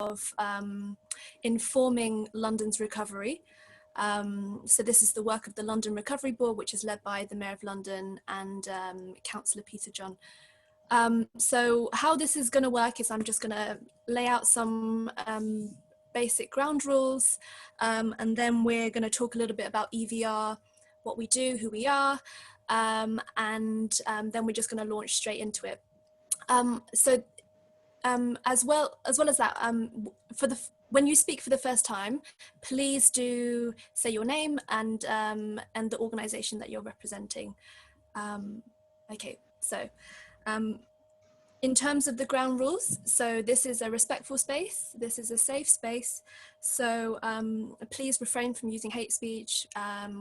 of informing London's recovery. So this is the work of the London Recovery Board, which is led by the Mayor of London and Councillor Peter John. So how this is going to work is I'm just going to lay out some basic ground rules, and then we're going to talk a little bit about EVR, what we do, who we are, and then we're just going to launch straight into it. As well as that, when you speak for the first time, please do say your name and the organisation that you're representing. Okay, so in terms of the ground rules, so this is a respectful space, this is a safe space, so please refrain from using hate speech.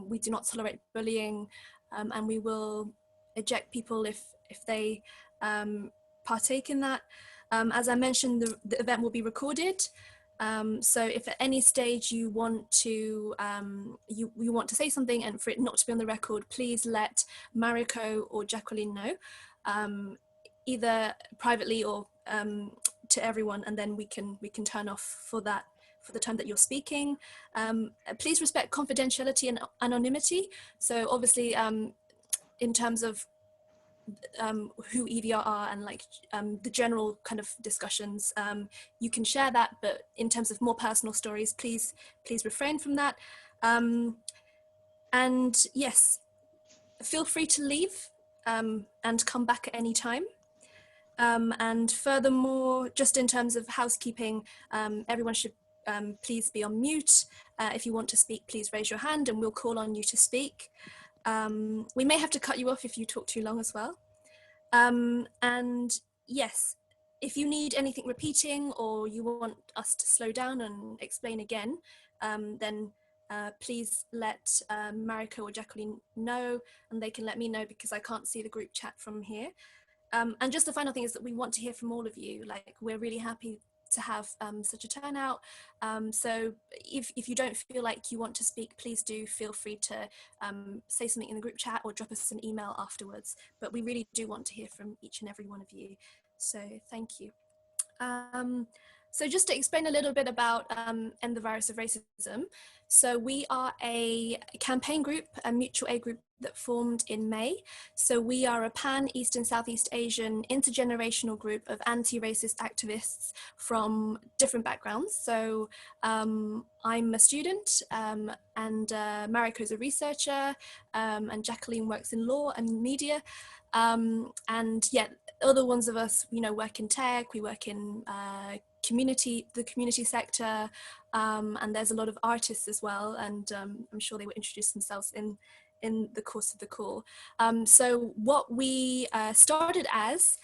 We do not tolerate bullying, and we will eject people if they partake in that. As I mentioned, the event will be recorded. So if at any stage you want to you want to say something and for it not to be on the record, please let Mariko or Jacqueline know, either privately or to everyone, and then we can turn off for that for the time that you're speaking. Please respect confidentiality and anonymity. So obviously, in terms of who EVR are and like the general kind of discussions, you can share that, but in terms of more personal stories, please refrain from that. And yes, feel free to leave and come back at any time. And furthermore, just in terms of housekeeping, everyone should please be on mute. If you want to speak, please raise your hand and we'll call on you to speak. We may have to cut you off if you talk too long as well. And yes, if you need anything repeating or you want us to slow down and explain again, then please let Mariko or Jacqueline know, and they can let me know because I can't see the group chat from here. And just the final thing is that we want to hear from all of you. Like, we're really happy to have such a turnout. So if you don't feel like you want to speak, please do feel free to say something in the group chat or drop us an email afterwards. But we really do want to hear from each and every one of you. So thank you. So just to explain a little bit about End the Virus of Racism. So we are a campaign group, a mutual aid group that formed in May. So we are a Pan-East and Southeast Asian intergenerational group of anti-racist activists from different backgrounds. So I'm a student and Mariko is a researcher and Jacqueline works in law and media. And yeah, other ones of us, you know, work in tech, we work in the community sector, and there's a lot of artists as well, and I'm sure they will introduce themselves in the course of the call. So what we started as,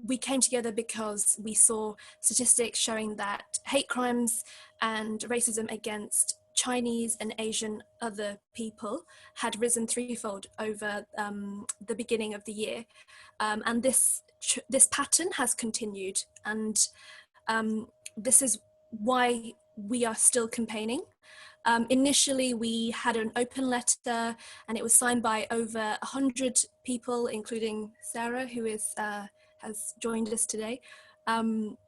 we came together because we saw statistics showing that hate crimes and racism against Chinese and Asian other people had risen threefold over the beginning of the year, and this pattern has continued, and this is why we are still campaigning. Initially, we had an open letter, and it was signed by over 100 people, including Sarah, who is has joined us today, and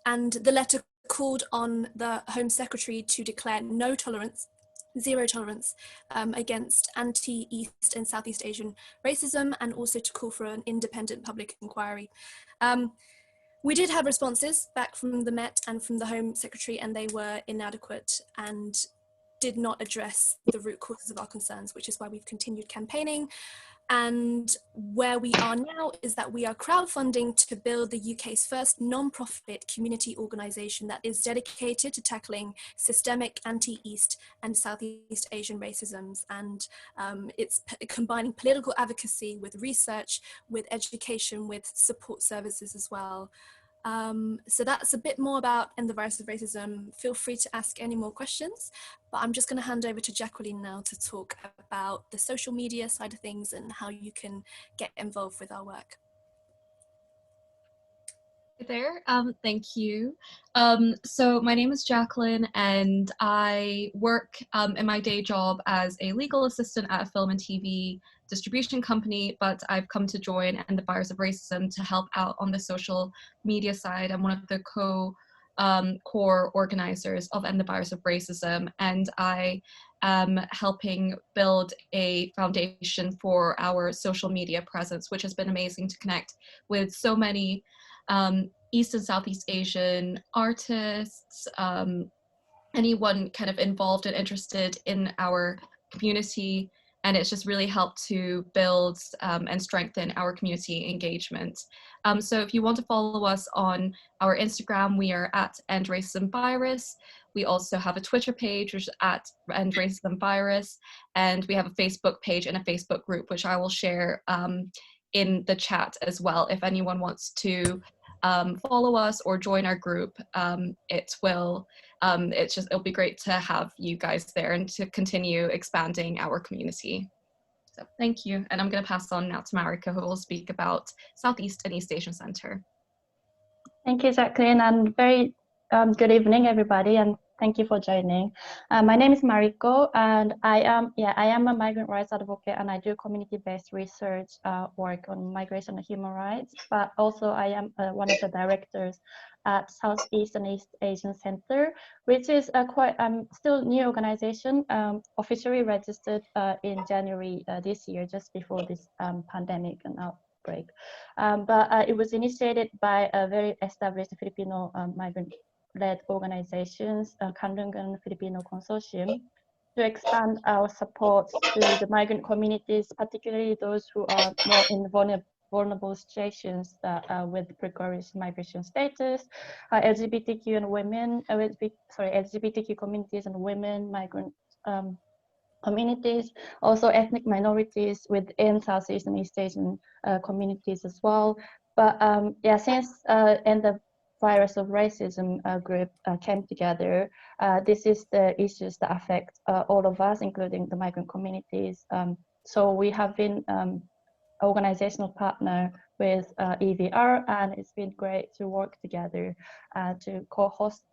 the letter called on the Home Secretary to declare no tolerance, zero tolerance against anti-East and Southeast Asian racism, and also to call for an independent public inquiry. We did have responses back from the Met and from the Home Secretary, and they were inadequate and did not address the root causes of our concerns, which is why we've continued campaigning. And where we are now is that we are crowdfunding to build the UK's first non-profit community organisation that is dedicated to tackling systemic anti-East and Southeast Asian racisms. And it's combining political advocacy with research, with education, with support services as well. So that's a bit more about End the Virus of Racism. Feel free to ask any more questions, but I'm just going to hand over to Jacqueline now to talk about the social media side of things and how you can get involved with our work. Hey there, thank you. So my name is Jacqueline, and I work in my day job as a legal assistant at a film and TV distribution company, but I've come to join End the Virus of Racism to help out on the social media side. I'm one of the core organizers of End the Virus of Racism, and I am helping build a foundation for our social media presence, which has been amazing to connect with so many East and Southeast Asian artists, anyone kind of involved and interested in our community. And it's just really helped to build and strengthen our community engagement. So if you want to follow us on our Instagram, we are at End Racism Virus. We also have a Twitter page, which is at End Racism Virus. And we have a Facebook page and a Facebook group, which I will share in the chat as well. If anyone wants to follow us or join our group, it'll be great to have you guys there and to continue expanding our community. So thank you. And I'm going to pass on now to Marika, who will speak about Southeast and East Asian Center. Thank you, Jacqueline, and very good evening, everybody, and thank you for joining. My name is Mariko, and I am a migrant rights advocate, and I do community-based research work on migration and human rights, but also I am one of the directors at Southeast and East Asian Center, which is a quite still new organization, officially registered in January this year, just before this pandemic and outbreak. But it was initiated by a very established Filipino migrant-led organizations, Kandungan Filipino Consortium, to expand our support to the migrant communities, particularly those who are more in vulnerable situations with precarious migration status, LGBTQ and women, LGBTQ communities and women, migrant communities, also ethnic minorities within Southeast and East Asian communities as well. But since End the Virus of Racism group came together, this is the issues that affect all of us, including the migrant communities. So we have been organizational partner with EVR, and it's been great to work together to co-host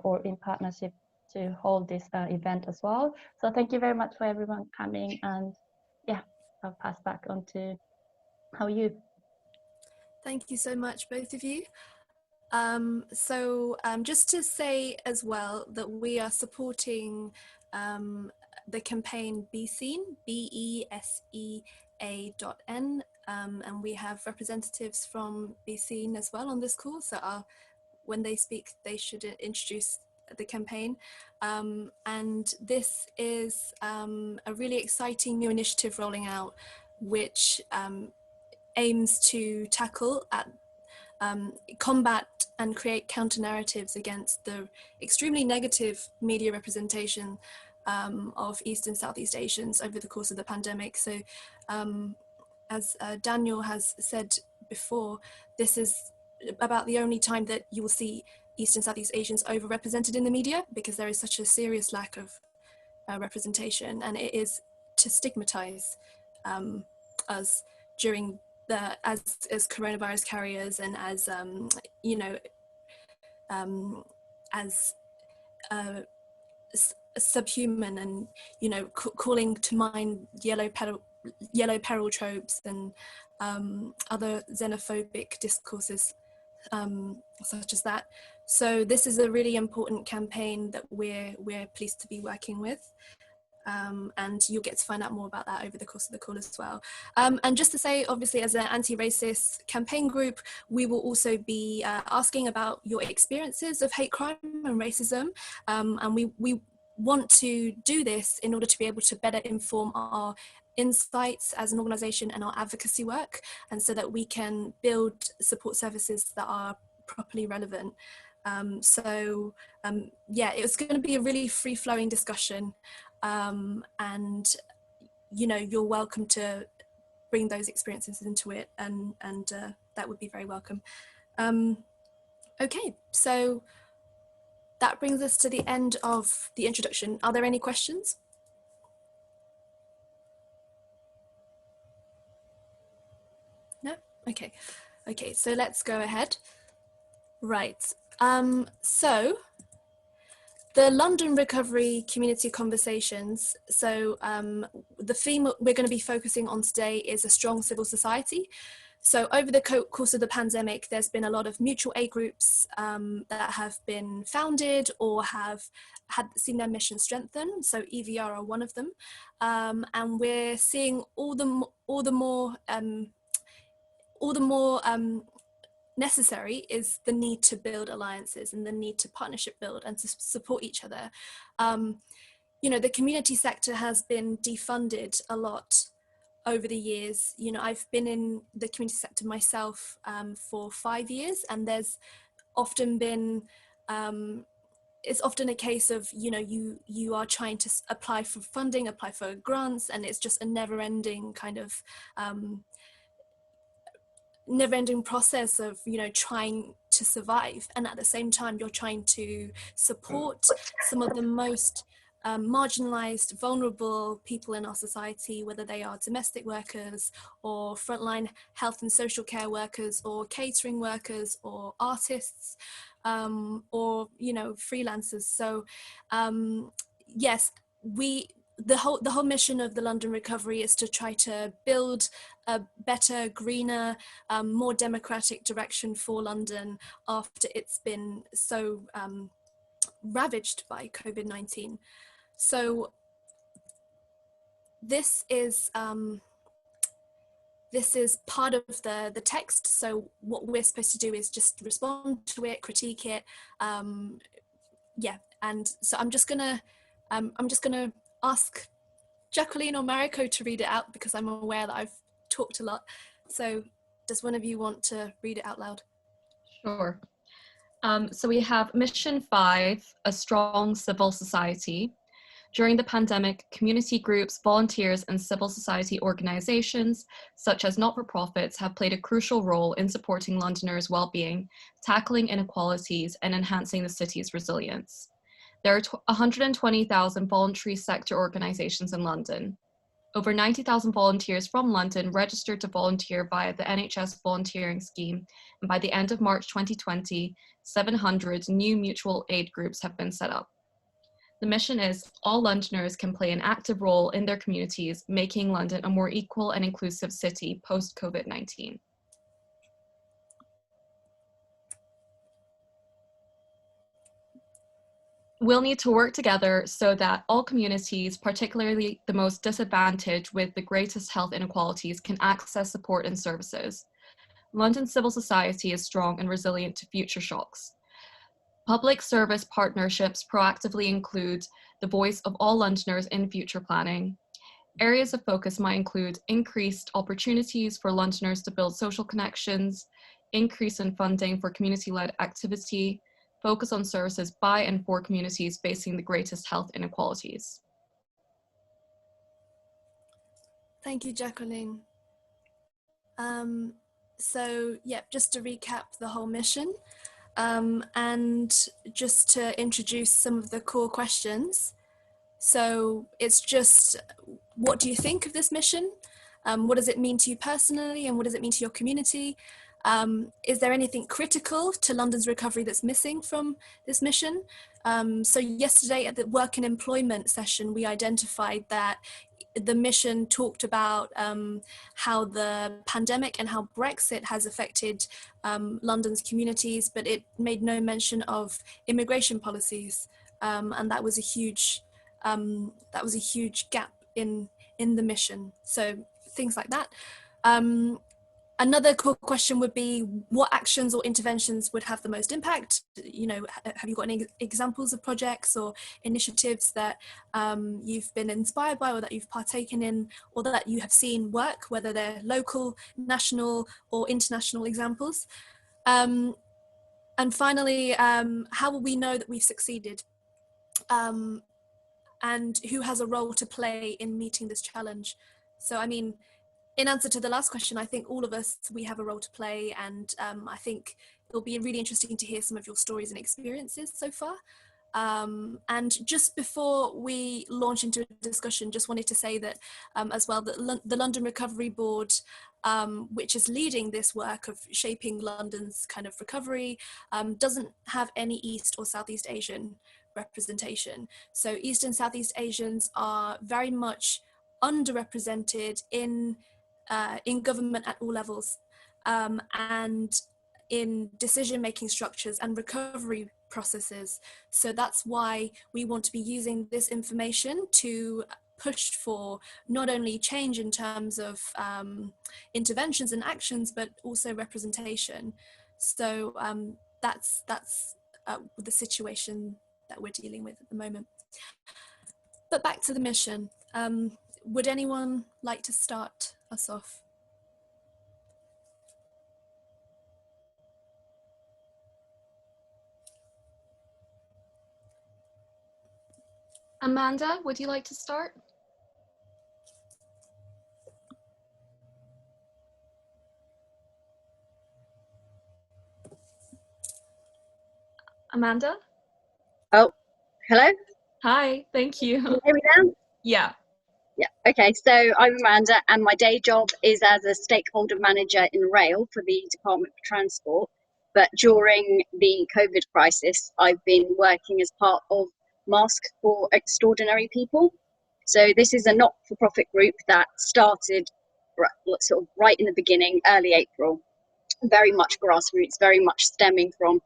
or in partnership to hold this event as well. So thank you very much for everyone coming, and yeah, I'll pass back on to how you. Thank you so much, both of you. Just to say as well that we are supporting the campaign BeSeen, BESEA.N, and we have representatives from BeSeen as well on this call, so when they speak they should introduce the campaign. And this is a really exciting new initiative rolling out, which aims to tackle combat and create counter narratives against the extremely negative media representation of East and Southeast Asians over the course of the pandemic. So as Daniel has said before, this is about the only time that you will see East and Southeast Asians overrepresented in the media, because there is such a serious lack of representation, and it is to stigmatize us during as coronavirus carriers, and as as subhuman, and calling to mind yellow peril tropes and other xenophobic discourses such as that. So this is a really important campaign that we're pleased to be working with. And you'll get to find out more about that over the course of the call as well. And just to say, obviously, as an anti-racist campaign group, we will also be asking about your experiences of hate crime and racism. And we want to do this in order to be able to better inform our insights as an organisation and our advocacy work, and so that we can build support services that are properly relevant. Yeah, it's going to be a really free-flowing discussion. And you're welcome to bring those experiences into it, and that would be very welcome. Okay, so that brings us to the end of the introduction. Are there any questions? No? Okay, so let's go ahead. Right, so The London Recovery Community Conversations. So the theme we're going to be focusing on today is a strong civil society. So over the course of the pandemic, there's been a lot of mutual aid groups that have been founded or have seen their mission strengthened. So EVR are one of them. And we're seeing all the more necessary is the need to build alliances and the need to partnership build and to support each other. The community sector has been defunded a lot over the years. I've been in the community sector myself for 5 years, and there's often been it's often a case of you are trying to apply for funding, apply for grants, and it's just a never-ending kind of never-ending process of trying to survive, and at the same time you're trying to support some of the most marginalized, vulnerable people in our society, whether they are domestic workers or frontline health and social care workers or catering workers or artists or freelancers. So yes, the whole mission of the London Recovery is to try to build a better, greener, more democratic direction for London after it's been so ravaged by COVID-19. So this is part of the text. So what we're supposed to do is just respond to it, critique it, and so I'm just gonna ask Jacqueline or Mariko to read it out, because I'm aware that I've talked a lot. So does one of you want to read it out loud? Sure. So we have Mission 5, a strong civil society. During the pandemic, community groups, volunteers, and civil society organizations, such as not-for-profits, have played a crucial role in supporting Londoners' well-being, tackling inequalities, and enhancing the city's resilience. There are 120,000 voluntary sector organizations in London. Over 90,000 volunteers from London registered to volunteer via the NHS volunteering scheme, and by the end of March 2020, 700 new mutual aid groups have been set up. The mission is all Londoners can play an active role in their communities, making London a more equal and inclusive city post-COVID-19. We'll need to work together so that all communities, particularly the most disadvantaged with the greatest health inequalities, can access support and services. London civil society is strong and resilient to future shocks. Public service partnerships proactively include the voice of all Londoners in future planning. Areas of focus might include increased opportunities for Londoners to build social connections, increase in funding for community-led activity, focus on services by and for communities facing the greatest health inequalities. Thank you, Jacqueline. So yeah, just to recap the whole mission, and just to introduce some of the core questions. So it's just, what do you think of this mission? What does it mean to you personally, and what does it mean to your community? Is there anything critical to London's recovery that's missing from this mission? So yesterday at the work and employment session, we identified that the mission talked about how the pandemic and how Brexit has affected London's communities, but it made no mention of immigration policies, and that was a huge gap in the mission. So things like that. Another core question would be, what actions or interventions would have the most impact? Have you got any examples of projects or initiatives that you've been inspired by, or that you've partaken in, or that you have seen work, whether they're local, national, or international examples? And finally, how will we know that we've succeeded? And who has a role to play in meeting this challenge? So, I mean, in answer to the last question, I think all of us, we have a role to play, and I think it'll be really interesting to hear some of your stories and experiences so far. And just before we launch into a discussion, just wanted to say that as well, that the London Recovery Board, which is leading this work of shaping London's kind of recovery, doesn't have any East or Southeast Asian representation. So East and Southeast Asians are very much underrepresented in government at all levels, and in decision-making structures and recovery processes. So that's why we want to be using this information to push for not only change in terms of interventions and actions, but also representation. So that's the situation that we're dealing with at the moment. But back to the mission. Would anyone like to start us off? Amanda, would you like to start? Amanda? Oh, hello? Hi, thank you. Can you hear me now? Yeah. Yeah, okay, so I'm Amanda and my day job is as a stakeholder manager in rail for the Department for Transport. But during the COVID crisis, I've been working as part of Masks for Extraordinary People. So this is a not-for-profit group that started sort of right in the beginning, early April, very much grassroots, very much stemming from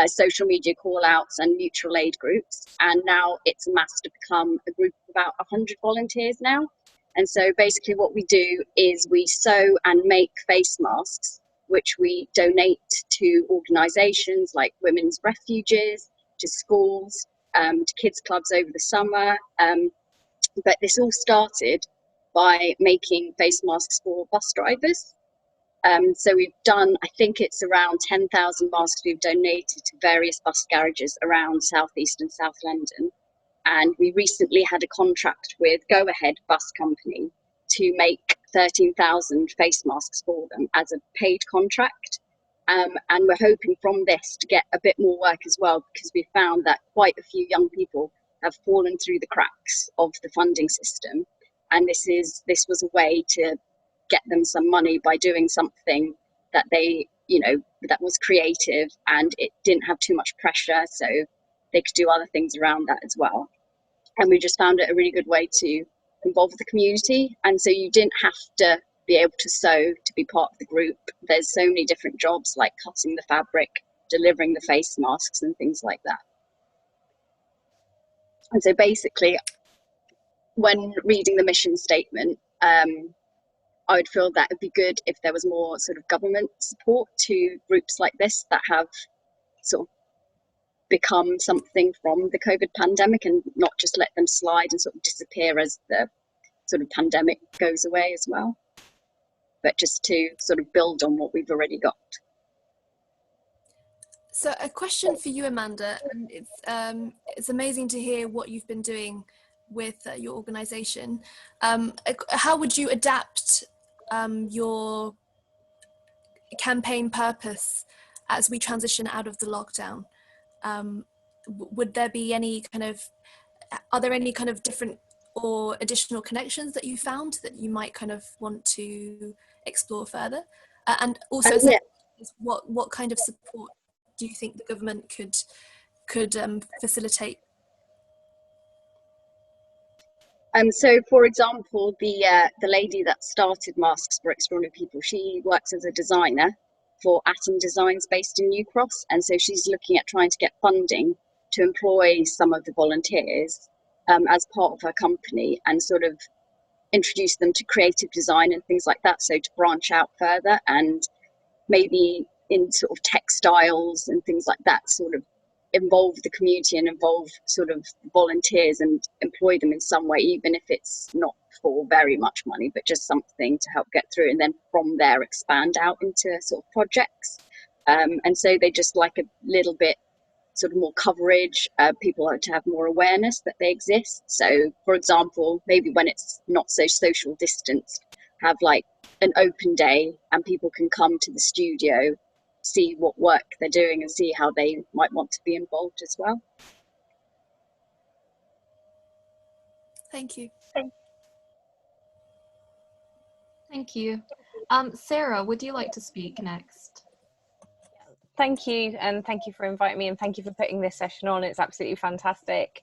social media call outs and mutual aid groups. And now it's amassed to become a group of about 100 volunteers now. And so basically what we do is we sew and make face masks, which we donate to organisations like Women's Refuges, to schools, to kids clubs over the summer. But this all started by making face masks for bus drivers. So we've done, I think it's around 10,000 masks we've donated to various bus garages around South East and South London. And we recently had a contract with Go Ahead Bus Company to make 13,000 face masks for them as a paid contract. And we're hoping from this to get a bit more work as well, because we found that quite a few young people have fallen through the cracks of the funding system. And this was a way to get them some money by doing something that they, that was creative and it didn't have too much pressure, so they could do other things around that as well. And we just found it a really good way to involve the community. And so you didn't have to be able to sew to be part of the group. There's so many different jobs like cutting the fabric, delivering the face masks and things like that. And so basically, when reading the mission statement, I would feel that it'd be good if there was more sort of government support to groups like this that have sort of become something from the COVID pandemic, and not just let them slide and sort of disappear as the sort of pandemic goes away as well, but just to sort of build on what we've already got. So a question for you, Amanda, and it's amazing to hear what you've been doing with your organisation. How would you adapt your campaign purpose as we transition out of the lockdown? Would there be any are there any kind of different or additional connections that you found that you might kind of want to explore further? And also, what kind of support do you think the government could facilitate? So, for example, the lady that started Masks for Extraordinary People, she works as a designer for Atom Designs based in New Cross, and so she's looking at trying to get funding to employ some of the volunteers as part of her company and sort of introduce them to creative design and things like that, so to branch out further and maybe in sort of textiles and things like that, sort of involve the community and involve sort of volunteers and employ them in some way, even if it's not for very much money, but just something to help get through, and then from there expand out into sort of projects. And so they just like a little bit sort of more coverage. People like to have more awareness that they exist. So, for example, maybe when it's not so social distanced, have like an open day and people can come to the studio, see what work they're doing and see how they might want to be involved as well. Thank you. Thank you. Sarah, would you like to speak next? Thank you, and thank you for inviting me, and thank you for putting this session on. It's absolutely fantastic.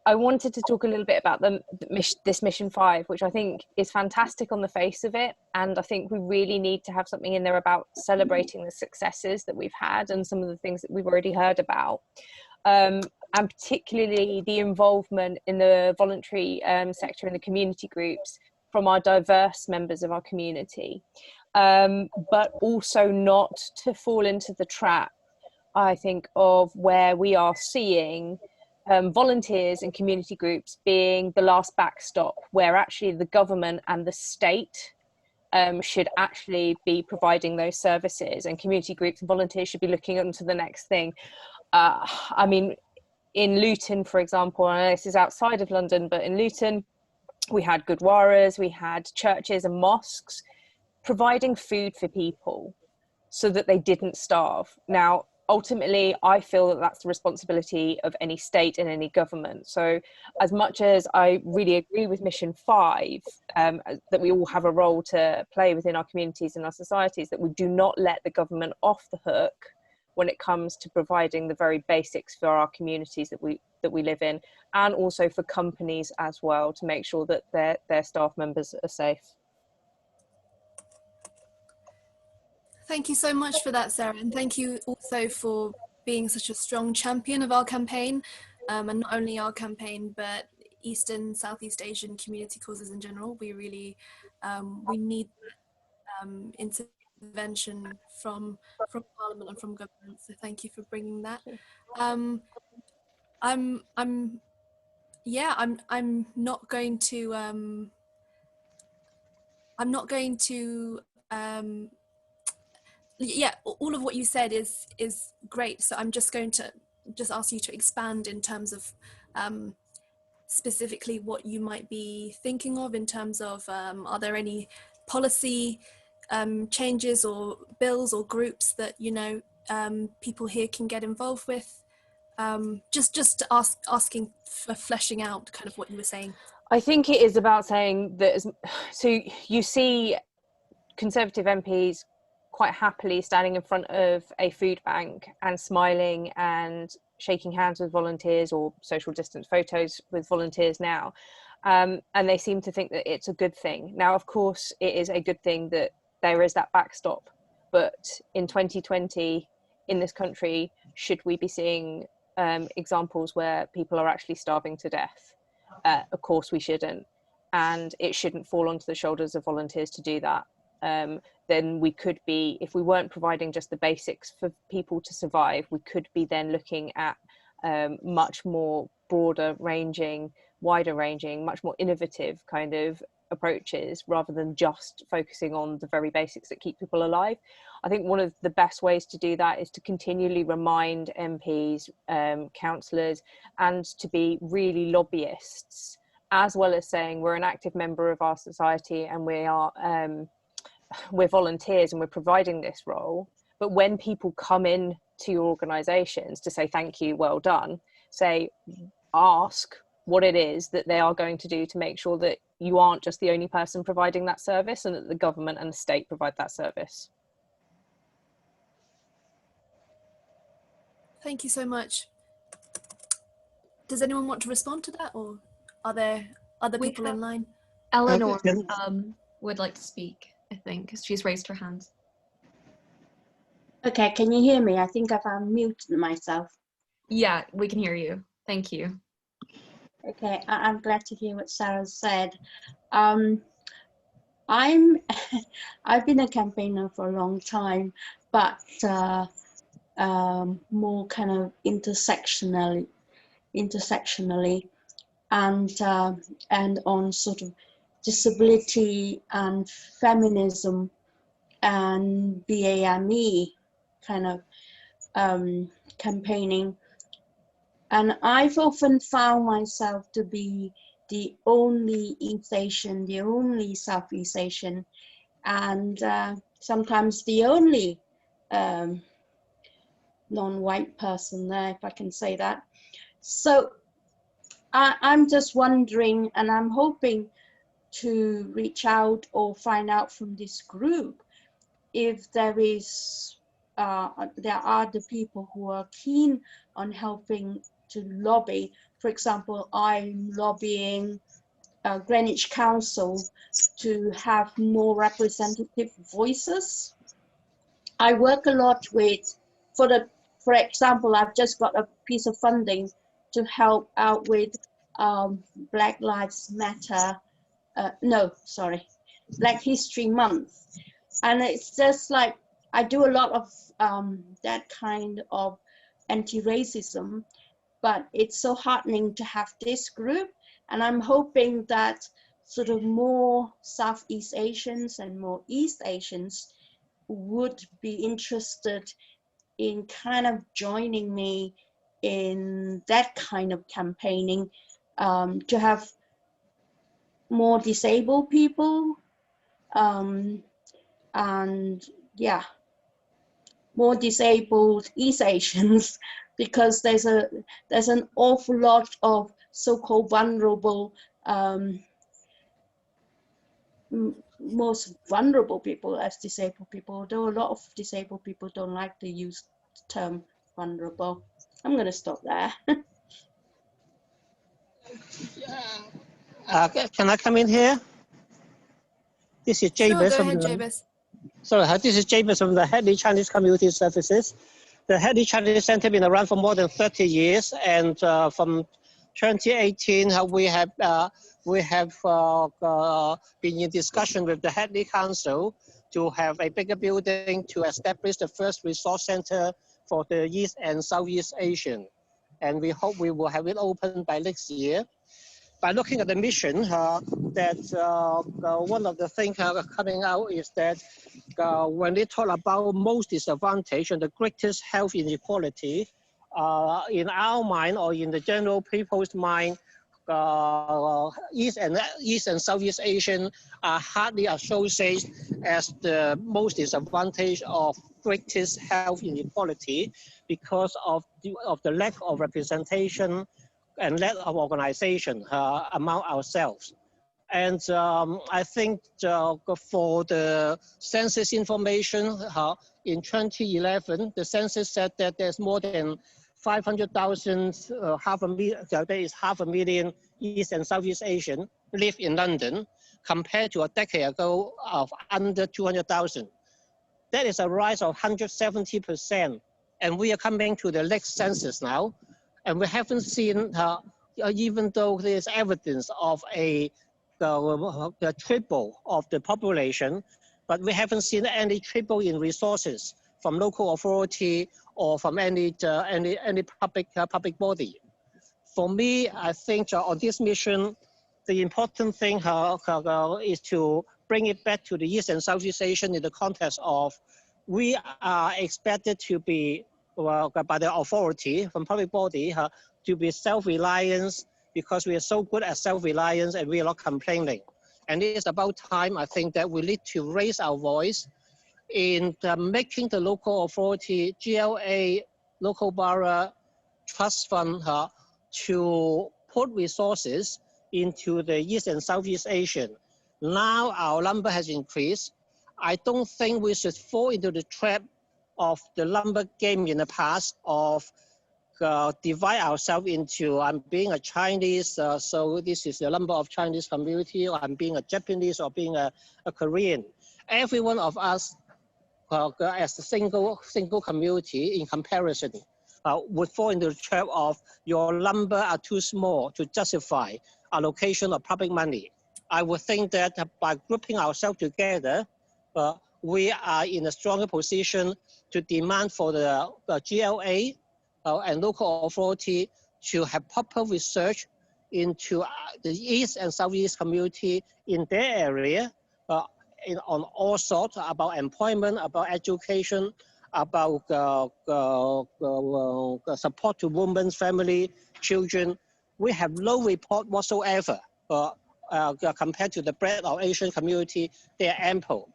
I wanted to talk a little bit about this Mission 5, which I think is fantastic on the face of it, and I think we really need to have something in there about celebrating the successes that we've had and some of the things that we've already heard about, and particularly the involvement in the voluntary sector and the community groups from our diverse members of our community. But also not to fall into the trap, I think, of where we are seeing volunteers and community groups being the last backstop, where actually the government and the state should actually be providing those services, and community groups and volunteers should be looking into the next thing. I mean, in Luton, for example, and this is outside of London, but in Luton, we had Gurdwaras, we had churches and mosques providing food for people so that they didn't starve. Now, ultimately, I feel that that's the responsibility of any state and any government. So as much as I really agree with Mission 5, that we all have a role to play within our communities and our societies, that we do not let the government off the hook when it comes to providing the very basics for our communities that we live in, and also for companies as well, to make sure that their staff members are safe. Thank you so much for that, Sarah, and thank you also for being such a strong champion of our campaign, and not only our campaign, but Eastern, Southeast Asian community causes in general. We really, we need intervention from Parliament and from government. So thank you for bringing that. I'm not going to. Yeah, all of what you said is great. So I'm just going to ask you to expand in terms of specifically what you might be thinking of in terms of are there any policy changes or bills or groups that people here can get involved with? Just asking for fleshing out kind of what you were saying. I think it is about saying that. So you see Conservative MPs quite happily standing in front of a food bank and smiling and shaking hands with volunteers, or social distance photos with volunteers now, and they seem to think that it's a good thing. Now, of course, it is a good thing that there is that backstop, but in 2020 in this country, should we be seeing examples where people are actually starving to death? Of course we shouldn't, and it shouldn't fall onto the shoulders of volunteers to do that. Then we could be, if we weren't providing just the basics for people to survive, we could be then looking at much more broader ranging, wider ranging, much more innovative kind of approaches, rather than just focusing on the very basics that keep people alive. I think one of the best ways to do that is to continually remind MPs, councillors, and to be really lobbyists, as well as saying we're an active member of our society and we're volunteers and we're providing this role. But when people come in to your organisations to say thank you, well done, ask what it is that they are going to do to make sure that you aren't just the only person providing that service, and that the government and the state provide that service. Thank you so much. Does anyone want to respond to that, or are there other people in line? Eleanor would like to speak, I think, because she's raised her hand. Okay, can you hear me? I think I've unmuted myself. Yeah, we can hear you. Thank you. Okay, I'm glad to hear what Sarah said. I've been a campaigner for a long time, but more kind of intersectionally, and on sort of disability and feminism and BAME kind of campaigning. And I've often found myself to be the only East Asian, the only Southeast Asian, and sometimes the only non-white person there, if I can say that. So I'm just wondering, and I'm hoping to reach out or find out from this group if there is there are the people who are keen on helping to lobby. For example, I'm lobbying Greenwich Council to have more representative voices. I work a lot with, for example, I've just got a piece of funding to help out with Black Lives Matter, Black History Month. And it's just like, I do a lot of that kind of anti-racism, but it's so heartening to have this group. And I'm hoping that sort of more Southeast Asians and more East Asians would be interested in kind of joining me in that kind of campaigning, to have more disabled people, and yeah, more disabled East Asians, because there's an awful lot of so-called vulnerable, most vulnerable people as disabled people, though a lot of disabled people don't like to use the term vulnerable. I'm going to stop there. Can I come in here? This is Jabez. Sure, go ahead, Jabez. Sorry, this is Jabez from the Hadley Chinese Community Services. The Hadley Chinese Center has been around for more than 30 years, and from 2018 we have been in discussion with the Hadley Council to have a bigger building to establish the first resource center for the East and Southeast Asian, and we hope we will have it open by next year. By looking at the mission, one of the things coming out is that when they talk about most disadvantage and the greatest health inequality, in our mind or in the general people's mind, East and Southeast Asian are hardly associated as the most disadvantage of greatest health inequality because of the lack of representation and lack of organization among ourselves. And I think for the census information, in 2011, the census said that there's more than 500,000, there is 500,000 East and Southeast Asian live in London, compared to a decade ago of under 200,000. That is a rise of 170%. And we are coming to the next census now, and we haven't seen, even though there's evidence of the triple of the population, but we haven't seen any triple in resources from local authority or from any public body. For me, I think on this mission, the important thing is to bring it back to the East and Southeast Asian in the context of we are expected to be, by the authority from public body, to be self-reliant, because we are so good at self-reliance and we are not complaining. And it is about time, I think, that we need to raise our voice in making the local authority, GLA, local borough, trust fund to put resources into the East and Southeast Asian. Now our number has increased. I don't think we should fall into the trap of the number game in the past of divide ourselves into, I'm being a Chinese, so this is the number of Chinese community, or I'm being a Japanese, or being a Korean. Every one of us, as a single community in comparison, would fall into the trap of your number are too small to justify allocation of public money. I would think that by grouping ourselves together, we are in a stronger position to demand for the GLA and local authority to have proper research into the East and Southeast community in their area on all sorts, about employment, about education, about support to women's family, children. We have no report whatsoever compared to the breadth of Asian community. They are ample.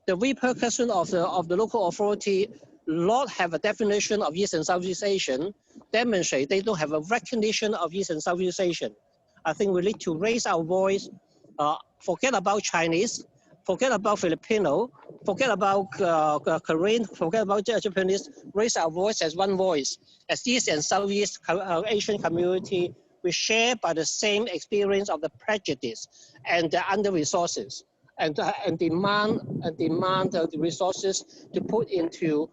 The repercussion of the local authority not have a definition of East and Southeast Asian demonstrate they don't have a recognition of East and Southeast Asian. I think we need to raise our voice, forget about Chinese, forget about Filipino, forget about Korean, forget about Japanese, raise our voice as one voice. As East and Southeast Asian community, we share by the same experience of the prejudice and the under-resources, and demand the resources to put into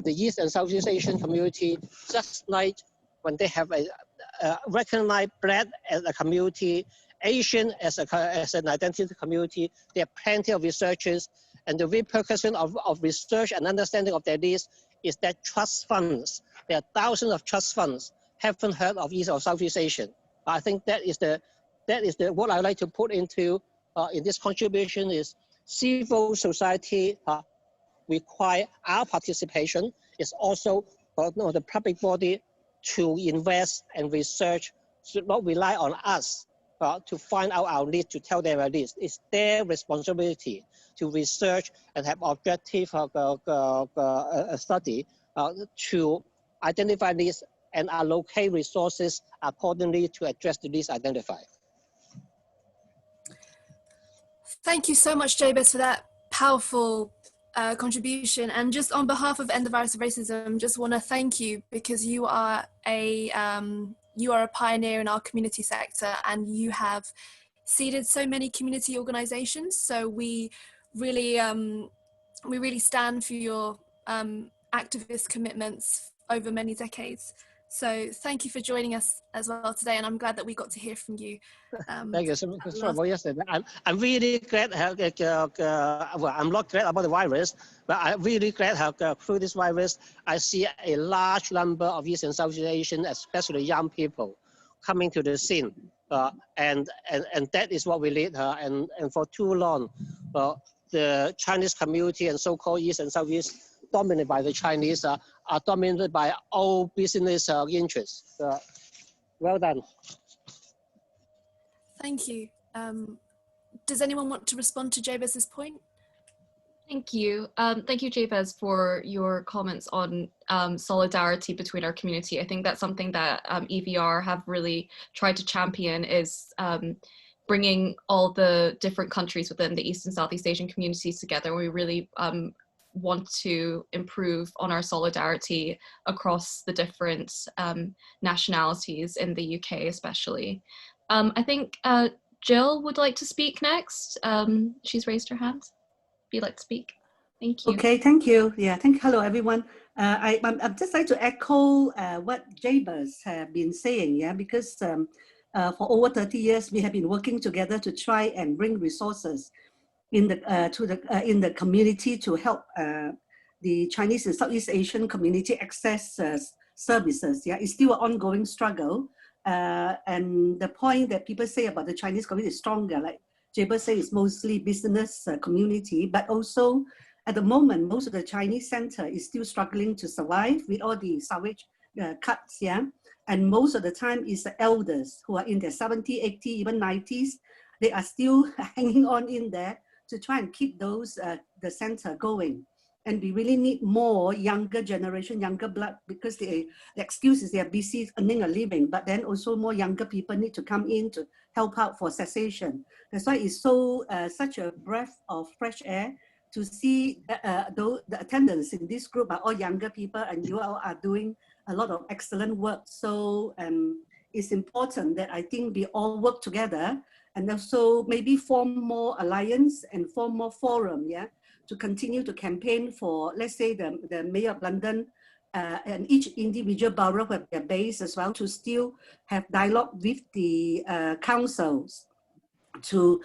the East and Southeast Asian community, just like when they have a recognized Black as a community, Asian as an identity community. There are plenty of researchers, and the repercussion of research and understanding of their needs is that trust funds, there are thousands of trust funds, haven't heard of East or Southeast Asian. I think that is what I like to put into in this contribution is civil society require our participation. It's also the public body to invest and research, should not rely on us to find out our needs, to tell them our needs. It's their responsibility to research and have objective study to identify needs and allocate resources accordingly to address the needs identified. Thank you so much, Jabez, for that powerful contribution. And just on behalf of End the Virus of Racism, just want to thank you, because you are a pioneer in our community sector, and you have seeded so many community organizations. So we really stand for your activist commitments over many decades. So thank you for joining us as well today, and I'm glad that we got to hear from you. Thank you so much. Sorry about yesterday. I'm really glad. Well, I'm not glad about the virus, but I'm really glad how through this virus, I see a large number of East and Southeast Asian, especially young people, coming to the scene, and that is what we need. And for too long, the Chinese community and so-called East and Southeast, dominated by the Chinese, are dominated by old business interests. Well done. Thank you. Does anyone want to respond to Jabez's point? Thank you. Thank you, Jabez, for your comments on solidarity between our community. I think that's something that EVR have really tried to champion, is bringing all the different countries within the East and Southeast Asian communities together. We really want to improve on our solidarity across the different nationalities in the UK especially. I think Jill would like to speak next. She's raised her hand. If you'd like to speak. Thank you. Okay, thank you. Yeah, hello everyone. I'd just like to echo what Jabez have been saying, yeah, because for over 30 years we have been working together to try and bring resources in the community to help the Chinese and Southeast Asian community access services. Yeah, it's still an ongoing struggle, and the point that people say about the Chinese community is stronger. Like Jabez said, it's mostly business community, but also at the moment most of the Chinese center is still struggling to survive with all the sewage cuts. Yeah, and most of the time it's the elders who are in their 70, 80, even 90s. They are still hanging on in there to try and keep those the center going. And we really need more younger generation, younger blood, because the excuse is they are busy earning a living, but then also more younger people need to come in to help out for cessation. That's why it's so such a breath of fresh air to see the attendants in this group are all younger people, and you all are doing a lot of excellent work. So it's important that I think we all work together, and also maybe form more alliance and form more forum, yeah, to continue to campaign for, let's say, the Mayor of London and each individual borough have their base as well, to still have dialogue with the councils to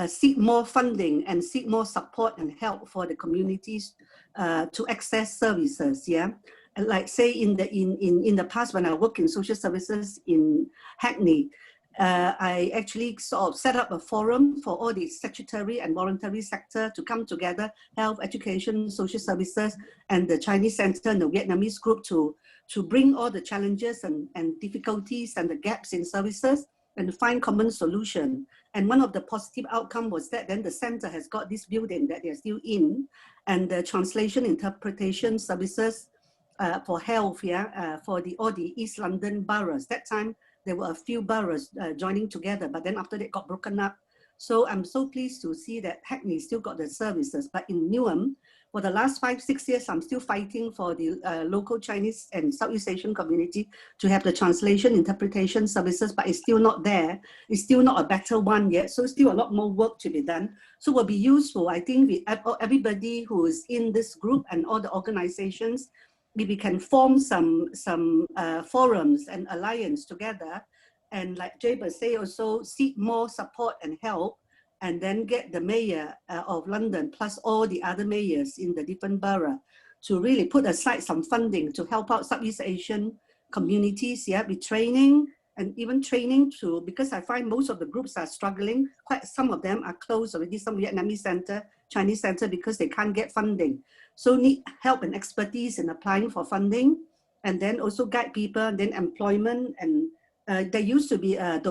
seek more funding and seek more support and help for the communities to access services, yeah. And like say in the past when I worked in social services in Hackney, I actually sort of set up a forum for all the statutory and voluntary sector to come together, health, education, social services, and the Chinese center and the Vietnamese group to bring all the challenges and difficulties and the gaps in services and find common solution. And one of the positive outcome was that then the center has got this building that they're still in, and the translation interpretation services for health, yeah, for all the East London boroughs. That time, there were a few boroughs joining together, but then after they got broken up, So I'm so pleased to see that Hackney still got the services, but in Newham, for the last 5-6 years, I'm still fighting for the local Chinese and Southeast Asian community to have the translation interpretation services, but it's still not there. It's still not a better one yet. So still a lot more work to be done. So it will be useful. I think everybody who is in this group and all the organizations, we can form some forums and alliance together. And like Jabez say, also seek more support and help, and then get the mayor of London plus all the other mayors in the different borough to really put aside some funding to help out Southeast Asian communities, yeah, with training and even training to, because I find most of the groups are struggling. Quite some of them are closed already, some Vietnamese center, Chinese center, because they can't get funding. So need help and expertise in applying for funding, and then also guide people, and then employment. And there used to be a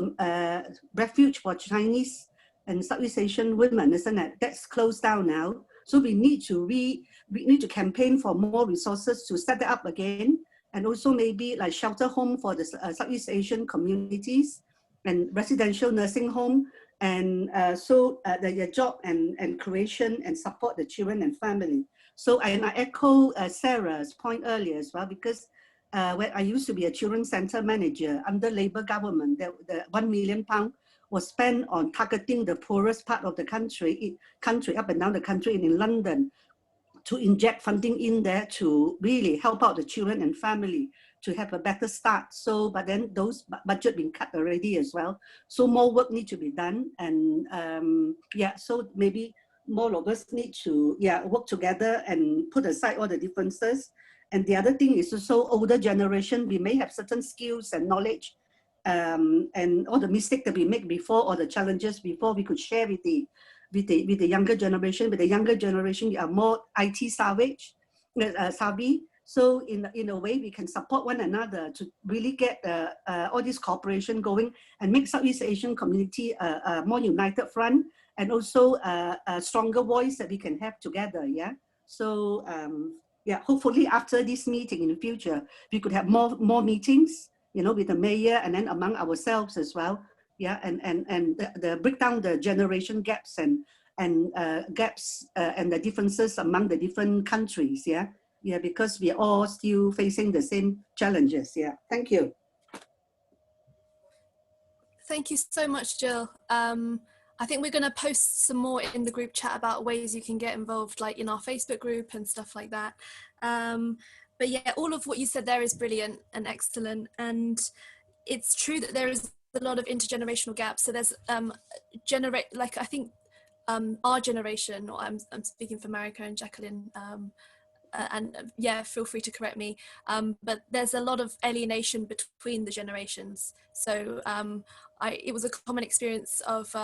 refuge for Chinese and Southeast Asian women, isn't it? That's closed down now. So we need to campaign for more resources to set it up again, and also maybe like shelter home for the Southeast Asian communities, and residential nursing home, and the job and creation and support the children and family. So I echo Sarah's point earlier as well, because when I used to be a children's center manager under Labour government, the £1 million was spent on targeting the poorest part of the country up and down the country, and in London, to inject funding in there to really help out the children and family to have a better start. So, but then those budget been cut already as well. So more work needs to be done. And yeah, so maybe more of us need to work together and put aside all the differences. And the other thing is also older generation, we may have certain skills and knowledge and all the mistakes that we make before, or the challenges before, we could share with the younger generation. With the younger generation, we are more IT savvy. So in a way, we can support one another to really get all this cooperation going and make Southeast Asian community a more united front, and also a stronger voice that we can have together. Yeah. So yeah, hopefully after this meeting in the future, we could have more meetings, with the mayor and then among ourselves as well. Yeah, and the break down the generation gaps and gaps and the differences among the different countries. Yeah, because we are all still facing the same challenges. Yeah, thank you. Thank you so much, Jill. I think we're going to post some more in the group chat about ways you can get involved, like in our Facebook group and stuff like that. But yeah, all of what you said there is brilliant and excellent. And it's true that there is a lot of intergenerational gaps. So there's I think our generation, or I'm speaking for Marika and Jacqueline, and yeah, feel free to correct me, but there's a lot of alienation between the generations. So it was a common experience of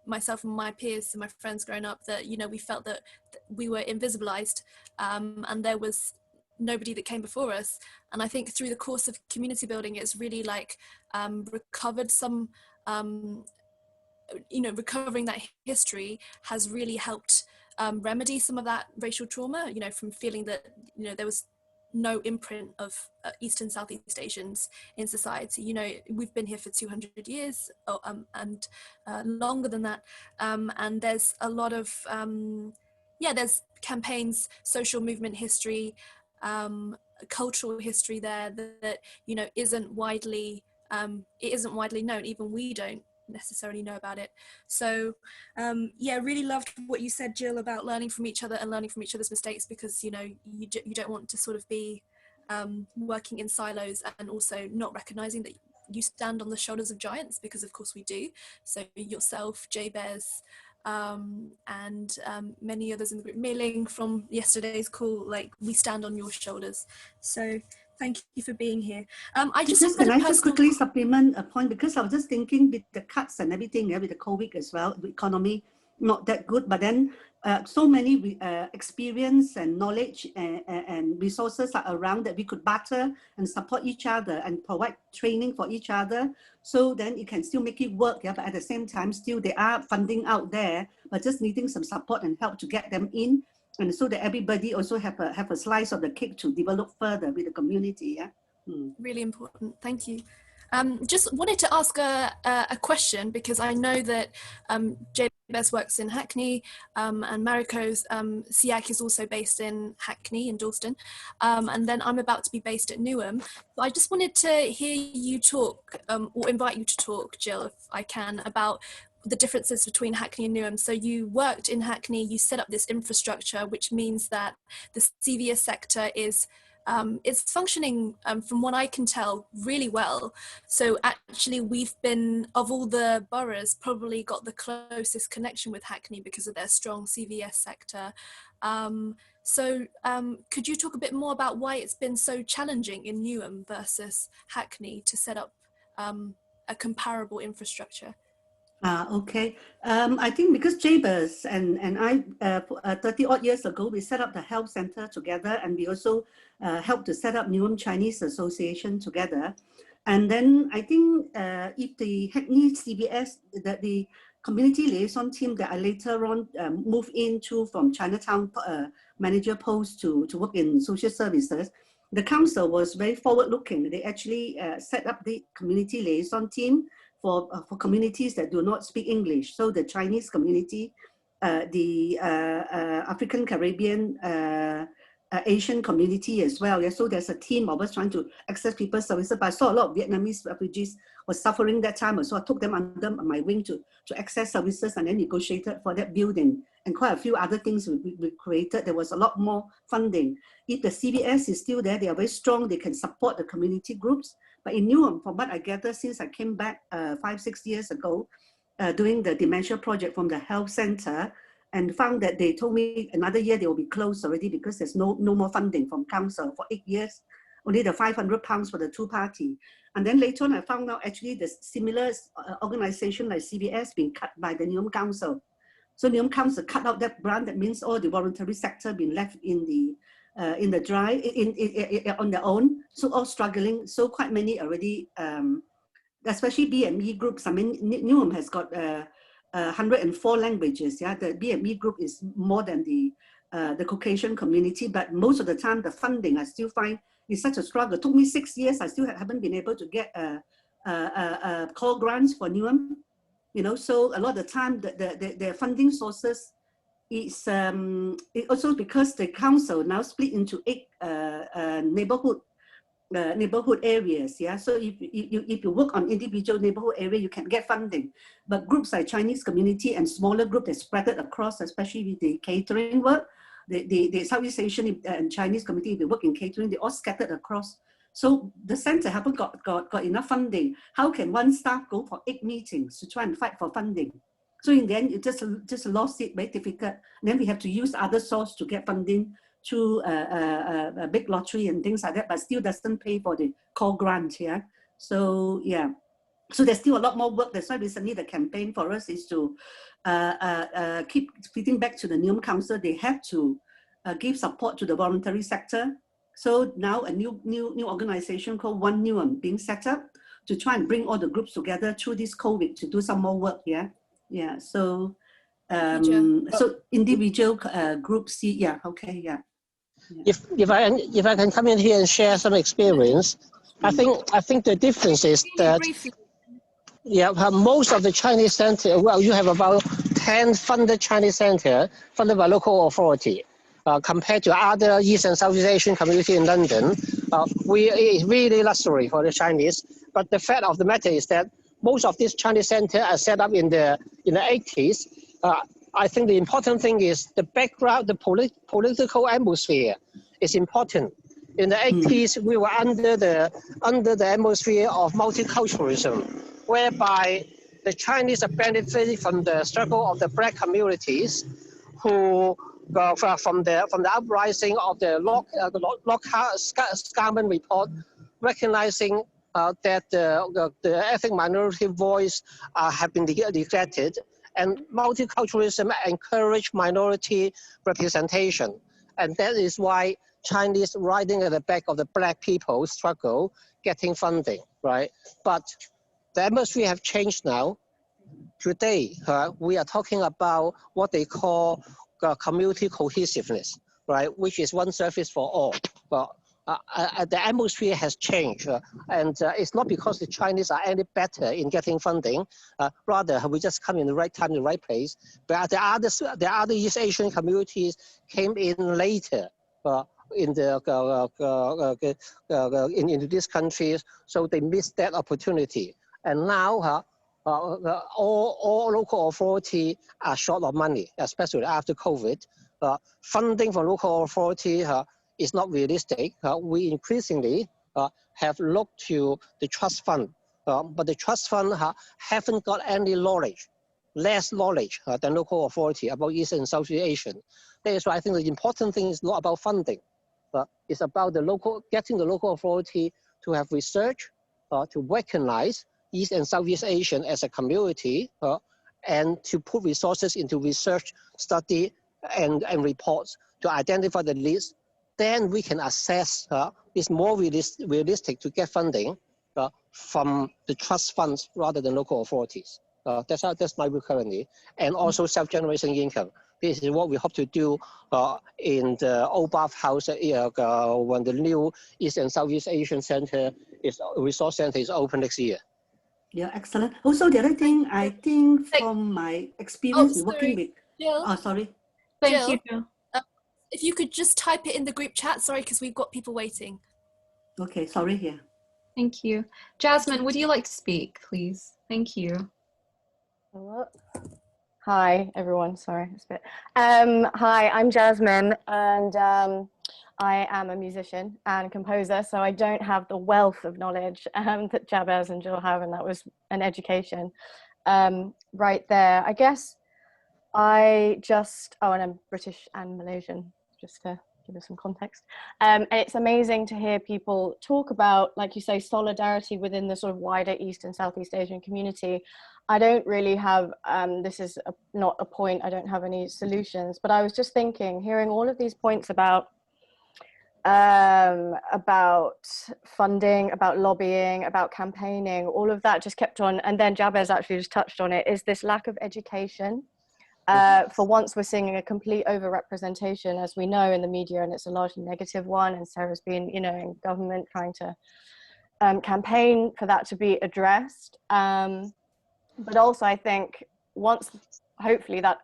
myself and my peers and my friends growing up that, we felt that we were invisibilized, and there was nobody that came before us. And I think through the course of community building, it's really recovered some, recovering that history has really helped remedy some of that racial trauma, from feeling that, there was no imprint of East and Southeast Asians in society. We've been here for 200 years and longer than that. And there's a lot of, there's campaigns, social movement history, cultural history there that isn't widely known. Even we don't necessarily know about it. So really loved what you said, Jill, about learning from each other and learning from each other's mistakes, because you don't want to sort of be working in silos, and also not recognizing that you stand on the shoulders of giants, because of course we do. So yourself, Jabez, and many others in the group, Mei-Ling from yesterday's call, we stand on your shoulders. So thank you for being here. Can I just quickly supplement a point, because I was just thinking with the cuts and everything, with the COVID as well, the economy not that good, but then so many experience and knowledge and resources are around that we could barter and support each other and provide training for each other. So then you can still make it work, but at the same time, still there are funding out there, but just needing some support and help to get them in, and so that everybody also have a slice of the cake to develop further with the community. Yeah, really important. Thank you. Just wanted to ask a question, because I know that Jabez works in Hackney, and Mariko's SEAC is also based in Hackney in Dalston, and then I'm about to be based at Newham. But I just wanted to hear you talk, or invite you to talk, Jill, if I can, about the differences between Hackney and Newham. So you worked in Hackney, you set up this infrastructure, which means that the CVS sector is it's functioning, from what I can tell, really well. So actually we've been, of all the boroughs, probably got the closest connection with Hackney because of their strong CVS sector. Could you talk a bit more about why it's been so challenging in Newham versus Hackney to set up a comparable infrastructure? Okay. I think because Jabez and I, 30 odd years ago, we set up the health center together, and we also helped to set up Newham Chinese Association together. And then I think if the Hackney CVS, the community liaison team that I later on moved into from Chinatown manager post to work in social services, the council was very forward looking. They actually set up the community liaison team for communities that do not speak English. So the Chinese community, the African Caribbean, Asian community as well. Yeah, so there's a team of us trying to access people's services. But I saw a lot of Vietnamese refugees were suffering that time, so I took them under my wing to access services, and then negotiated for that building, and quite a few other things we created. There was a lot more funding. If the CVS is still there, they are very strong, they can support the community groups. But in Newham, from what I gather, since I came back 5-6 years ago, doing the dementia project from the health center, and found that they told me another year they will be closed already because there's no more funding from council for 8 years, only the £500 for the two-party. And then later on, I found out actually the similar organization like CVS being cut by the Newham Council. So Newham Council cut out that branch. That means all the voluntary sector being left in the dry, on their own. So all struggling. So quite many already, especially BME groups. I mean, Newham has got 104 languages. Yeah, the BME group is more than the Caucasian community, but most of the time the funding I still find is such a struggle. It took me 6 years. I still haven't been able to get call grants for Newham. You know, so a lot of the time the funding sources is it also because the council now split into 8 neighborhood areas. Yeah, so if you work on individual neighborhood area, you can get funding, but groups like Chinese community and smaller groups that spread it across, especially with the catering work, the Southeast Asian and Chinese community, they work in catering, they all scattered across. So the center haven't got enough funding. How can one staff go for 8 meetings to try and fight for funding? So in the end, you just lost it, very difficult. And then we have to use other source to get funding through a big lottery and things like that, but still doesn't pay for the call grant. Yeah. So yeah. So there's still a lot more work. That's why recently the campaign for us is to keep feeding back to the Newham Council. They have to give support to the voluntary sector. So now a new organization called One Newham being set up to try and bring all the groups together through this COVID to do some more work. Yeah, yeah. So so individual groups. Yeah. Okay. Yeah. If I can come in here and share some experience, I think the difference is that most of the Chinese center, well, you have about 10 funded Chinese center funded by local authority. Compared to other East and Southeast Asian community in London, it's really luxury for the Chinese. But the fact of the matter is that most of these Chinese centers are set up in the 80s. I think the important thing is the background, the political atmosphere is important. In the 80s, we were under the atmosphere of multiculturalism, whereby the Chinese are benefiting from the struggle of the black communities who from the uprising of the Lockhart-Scarman report, recognizing that the ethnic minority voice have been neglected, and multiculturalism encourage minority representation, and that is why Chinese riding at the back of the black people struggle getting funding, right? But the atmosphere have changed now. Today, we are talking about what they call community cohesiveness, right? Which is one service for all. But the atmosphere has changed, and it's not because the Chinese are any better in getting funding. Rather, we just come in the right time, the right place. But the other East Asian communities came in later into these countries, so they missed that opportunity. And now, all local authority are short of money, especially after COVID. Funding from local authority is not realistic. We increasingly have looked to the trust fund, but the trust fund haven't got any knowledge, less knowledge than local authority about East and Southeast Asia. That is why I think the important thing is not about funding, but it's about getting the local authority to have research, to recognize East and Southeast Asia as a community, and to put resources into research, study, and reports to identify the needs. Then we can assess it's more realistic to get funding from the trust funds rather than local authorities. That's my view currently. And also self-generation income. This is what we hope to do in the Old Bath House when the new East and Southeast Asian Resource Center is open next year. Yeah, excellent. Also, the other thing, I think from my experience in working with... Jill? Oh, sorry. Thank Jill, you, Jill. If you could just type it in the group chat, sorry, because we've got people waiting. Okay, sorry, yeah. Thank you. Jasmine, would you like to speak, please? Thank you. Hi, everyone. Sorry, it's a bit. Hi, I'm Jasmine, and I am a musician and composer, so I don't have the wealth of knowledge that Jabez and Jill have, and that was an education right there. I guess and I'm British and Malaysian, just to give us some context. And it's amazing to hear people talk about, like you say, solidarity within the sort of wider East and Southeast Asian community. I don't really have, this is not a point, I don't have any solutions, but I was just thinking, hearing all of these points about funding, about lobbying, about campaigning, all of that just kept on, and then Jabez actually just touched on it, is this lack of education. For once, we're seeing a complete overrepresentation, as we know, in the media, and it's a largely negative one. And Sarah's been, in government trying to campaign for that to be addressed. But also, I think once, hopefully, that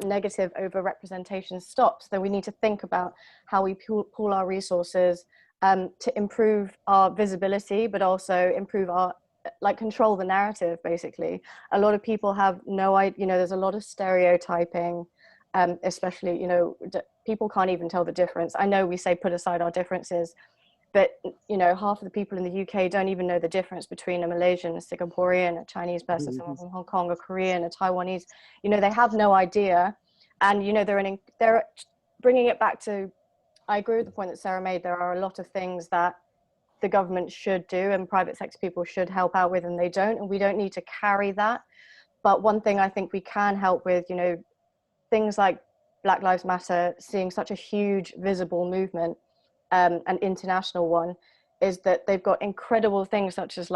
negative overrepresentation stops, then we need to think about how we pool our resources to improve our visibility, but also improve our control the narrative. Basically, a lot of people have no idea, there's a lot of stereotyping, especially, people can't even tell the difference. I know we say put aside our differences, but half of the people in the UK don't even know the difference between a Malaysian, a Singaporean, a Chinese person, someone from Hong Kong, a Korean, a Taiwanese. They have no idea, and they're bringing it back to. I agree with the point that Sarah made. There are a lot of things that the government should do and private sector people should help out with, and they don't, and we don't need to carry that. But one thing I think we can help with, things like Black Lives Matter, seeing such a huge visible movement, an international one, is that they've got incredible things such as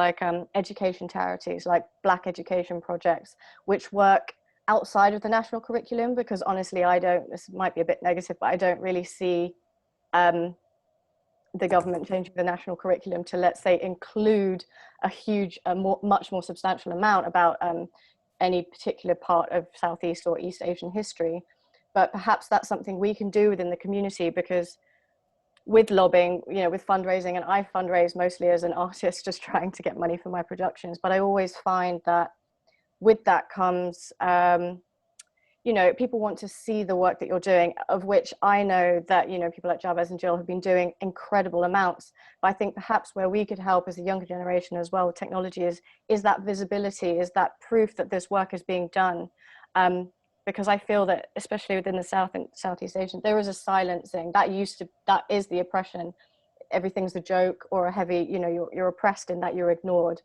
education charities, like Black education projects, which work outside of the national curriculum, because honestly, this might be a bit negative, but I don't really see the government changing the national curriculum to, let's say, include much more substantial amount about any particular part of Southeast or East Asian history. But perhaps that's something we can do within the community, because with lobbying, with fundraising, and I fundraise mostly as an artist, just trying to get money for my productions, but I always find that with that comes people want to see the work that you're doing, of which I know that, people like Jabez and Jill have been doing incredible amounts. But I think perhaps where we could help as a younger generation as well with technology is that visibility, is that proof that this work is being done. Because I feel that, especially within the South and Southeast Asian, there is a silencing that is the oppression. Everything's a joke or a heavy, you're oppressed in that you're ignored.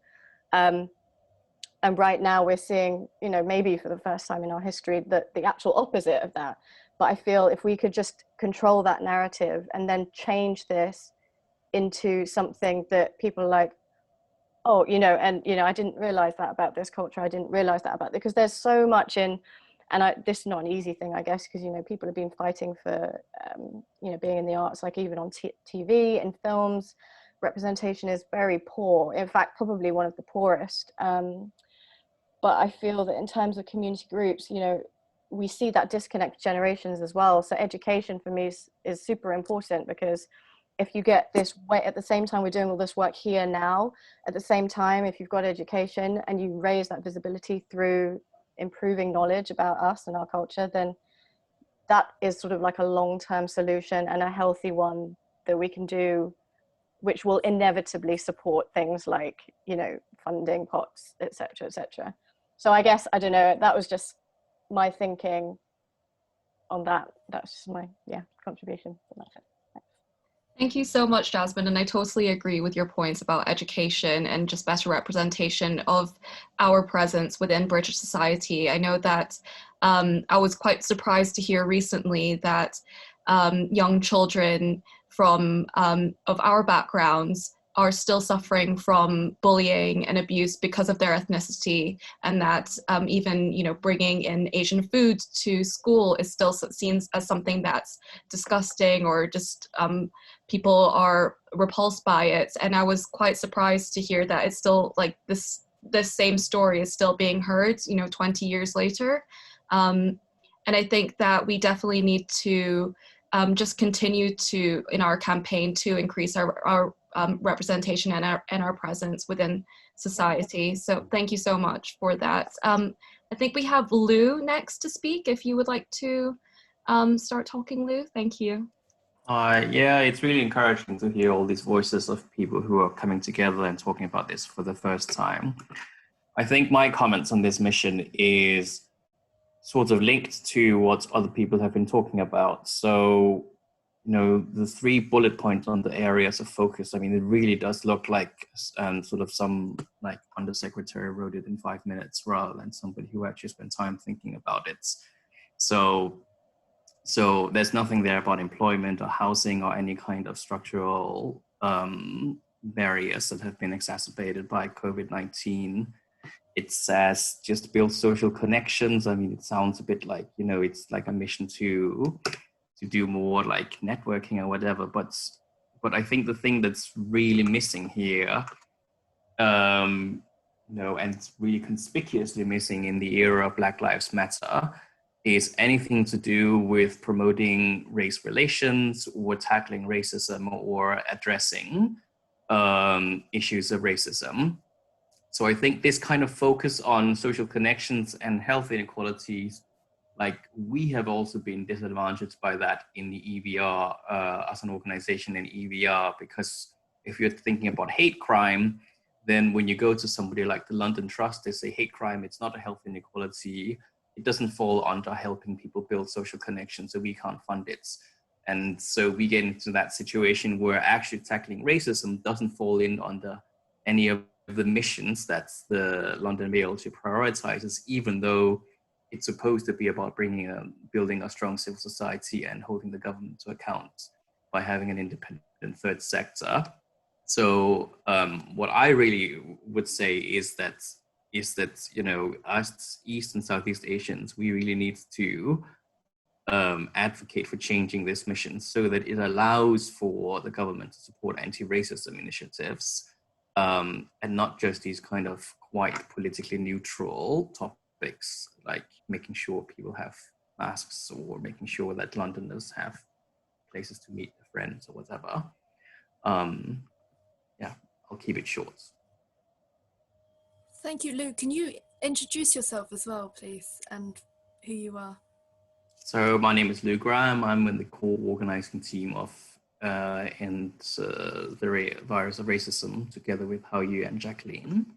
And right now we're seeing, maybe for the first time in our history, that the actual opposite of that. But I feel if we could just control that narrative and then change this into something that people are like, I didn't realize that about this culture. I didn't realize that about, because there's so much in And this is not an easy thing, I guess, because, you know, people have been fighting for, you know, being in the arts, like even on TV and films, representation is very poor. In fact, probably one of the poorest. But I feel that in terms of community groups, you know, we see that disconnect generations as well. So education for me is super important, because if you get this way, at the same time we're doing all this work here now, at the same time, if you've got education and you raise that visibility through improving knowledge about us and our culture, then that is sort of like a long-term solution and a healthy one that we can do, which will inevitably support things like, you know, funding pots, etc., etc. So I guess, I don't know, that was just my thinking on that. That's just my contribution. That's it. Thank you so much, Jasmine, and I totally agree with your points about education and just better representation of our presence within British society. I know that I was quite surprised to hear recently that young children from of our backgrounds are still suffering from bullying and abuse because of their ethnicity, and that even, you know, bringing in Asian food to school is still seen as something that's disgusting, or just people are repulsed by it. And I was quite surprised to hear that it's still like this same story is still being heard, you know, 20 years later. And I think that we definitely need to just continue to, in our campaign, to increase our representation and our presence within society. So thank you so much for that. I think we have Lou next to speak. If you would like to start talking, Lou, thank you. Yeah, it's really encouraging to hear all these voices of people who are coming together and talking about this for the first time. I think my comments on this mission is sort of linked to what other people have been talking about. So, you know, the 3 bullet points on the areas of focus, I mean, it really does look like sort of some like undersecretary wrote it in 5 minutes rather than somebody who actually spent time thinking about it. So there's nothing there about employment or housing or any kind of structural barriers that have been exacerbated by COVID-19. It says just build social connections. I mean, it sounds a bit like, you know, it's like a mission to do more like networking or whatever. But I think the thing that's really missing here, you know, and it's really conspicuously missing in the era of Black Lives Matter, is anything to do with promoting race relations or tackling racism or addressing issues of racism. So I think this kind of focus on social connections and health inequalities, like we have also been disadvantaged by that in the EVR as an organization in EVR, because if you're thinking about hate crime, then when you go to somebody like the London Trust, they say hate crime, it's not a health inequality. It doesn't fall under helping people build social connections, so we can't fund it. And so we get into that situation where actually tackling racism doesn't fall in under any of the missions that the London Mail prioritizes, even though it's supposed to be about building a strong civil society and holding the government to account by having an independent third sector. So what I really would say is that, you know, us East and Southeast Asians, we really need to advocate for changing this mission so that it allows for the government to support anti-racism initiatives, and not just these kind of quite politically neutral topics, like making sure people have masks or making sure that Londoners have places to meet their friends or whatever. Yeah, I'll keep it short. Thank you, Lou. Can you introduce yourself as well, please, and who you are? So my name is Lou Graham. I'm in the core organizing team of the Virus of Racism, together with Hao Yu and Jacqueline.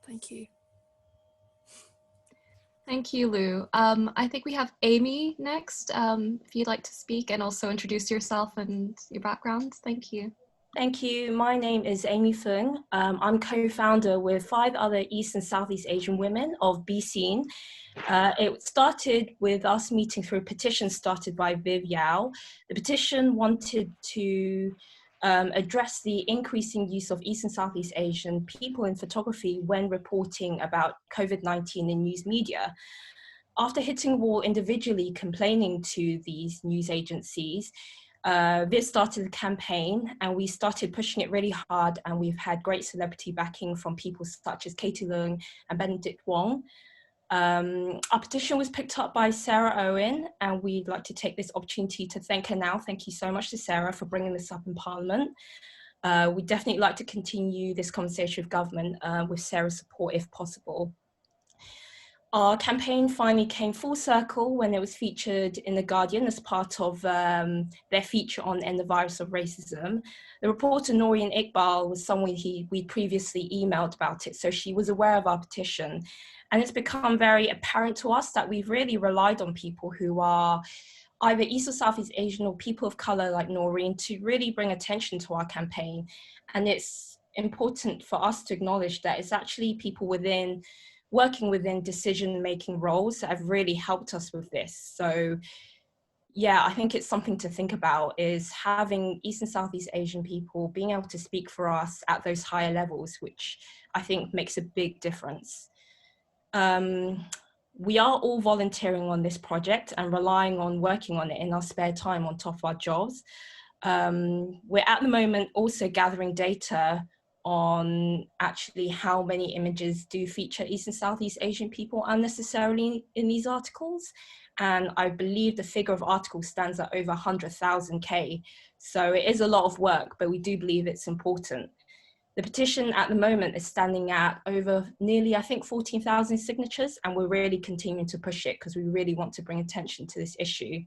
Thank you. Thank you, Lou. I think we have Amy next, if you'd like to speak and also introduce yourself and your background. Thank you. Thank you. My name is Amy Fung. I'm co-founder with 5 other East and Southeast Asian women of Be Seen. It started with us meeting through a petition started by Viv Yao. The petition wanted to address the increasing use of East and Southeast Asian people in photography when reporting about COVID-19 in news media. After hitting a wall individually complaining to these news agencies, Viz started a campaign and we started pushing it really hard, and we've had great celebrity backing from people such as Katie Leung and Benedict Wong. Our petition was picked up by Sarah Owen, and we'd like to take this opportunity to thank her now. Thank you so much to Sarah for bringing this up in Parliament. We'd definitely like to continue this conversation with government with Sarah's support if possible. Our campaign finally came full circle when it was featured in The Guardian as part of their feature on End the Virus of Racism. The reporter Noreen Iqbal was someone we previously emailed about it, so she was aware of our petition. And it's become very apparent to us that we've really relied on people who are either East or Southeast Asian or people of color like Noreen to really bring attention to our campaign. And it's important for us to acknowledge that it's actually people working within decision-making roles that have really helped us with this. So yeah, I think it's something to think about, is having East and Southeast Asian people being able to speak for us at those higher levels, which I think makes a big difference. We are all volunteering on this project and relying on working on it in our spare time on top of our jobs. We're at the moment also gathering data on actually how many images do feature East and Southeast Asian people unnecessarily in these articles. And I believe the figure of articles stands at over 100,000K. So it is a lot of work, but we do believe it's important. The petition at the moment is standing at over nearly, I think, 14,000 signatures, and we're really continuing to push it because we really want to bring attention to this issue.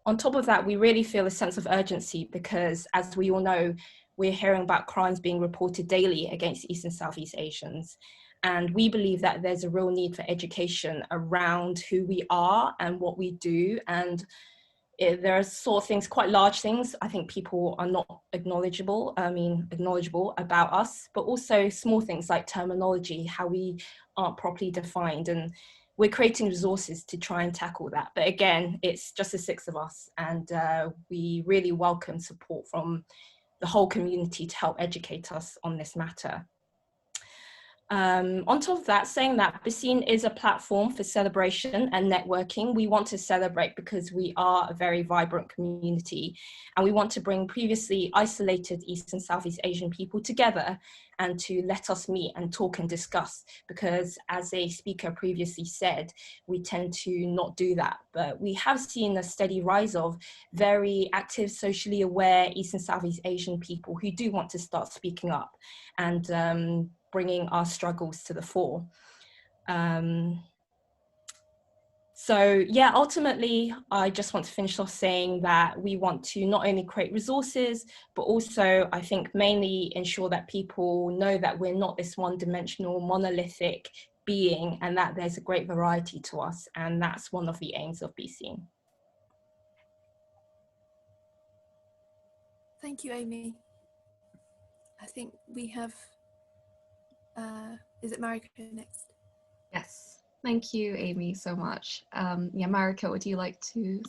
On top of that, we really feel a sense of urgency because, as we all know, we're hearing about crimes being reported daily against East and Southeast Asians. And we believe that there's a real need for education around who we are and what we do. And there are sort of things, quite large things, I think people are not knowledgeable about us, but also small things like terminology, how we aren't properly defined. And we're creating resources to try and tackle that. But again, it's just the 6 of us, and we really welcome support from the whole community to help educate us on this matter. On top of that, saying that BeSeen is a platform for celebration and networking. We want to celebrate because we are a very vibrant community, and we want to bring previously isolated East and Southeast Asian people together and to let us meet and talk and discuss, because as a speaker previously said, we tend to not do that. But we have seen a steady rise of very active, socially aware East and Southeast Asian people who do want to start speaking up and bringing our struggles to the fore. So yeah, ultimately, I just want to finish off saying that we want to not only create resources, but also I think mainly ensure that people know that we're not this one-dimensional monolithic being, and that there's a great variety to us. And that's one of the aims of BeSeen. Thank you, Amy. I think we have, is it Marika next? Yes, thank you, Amy, so much. Yeah, Marika, would you like to?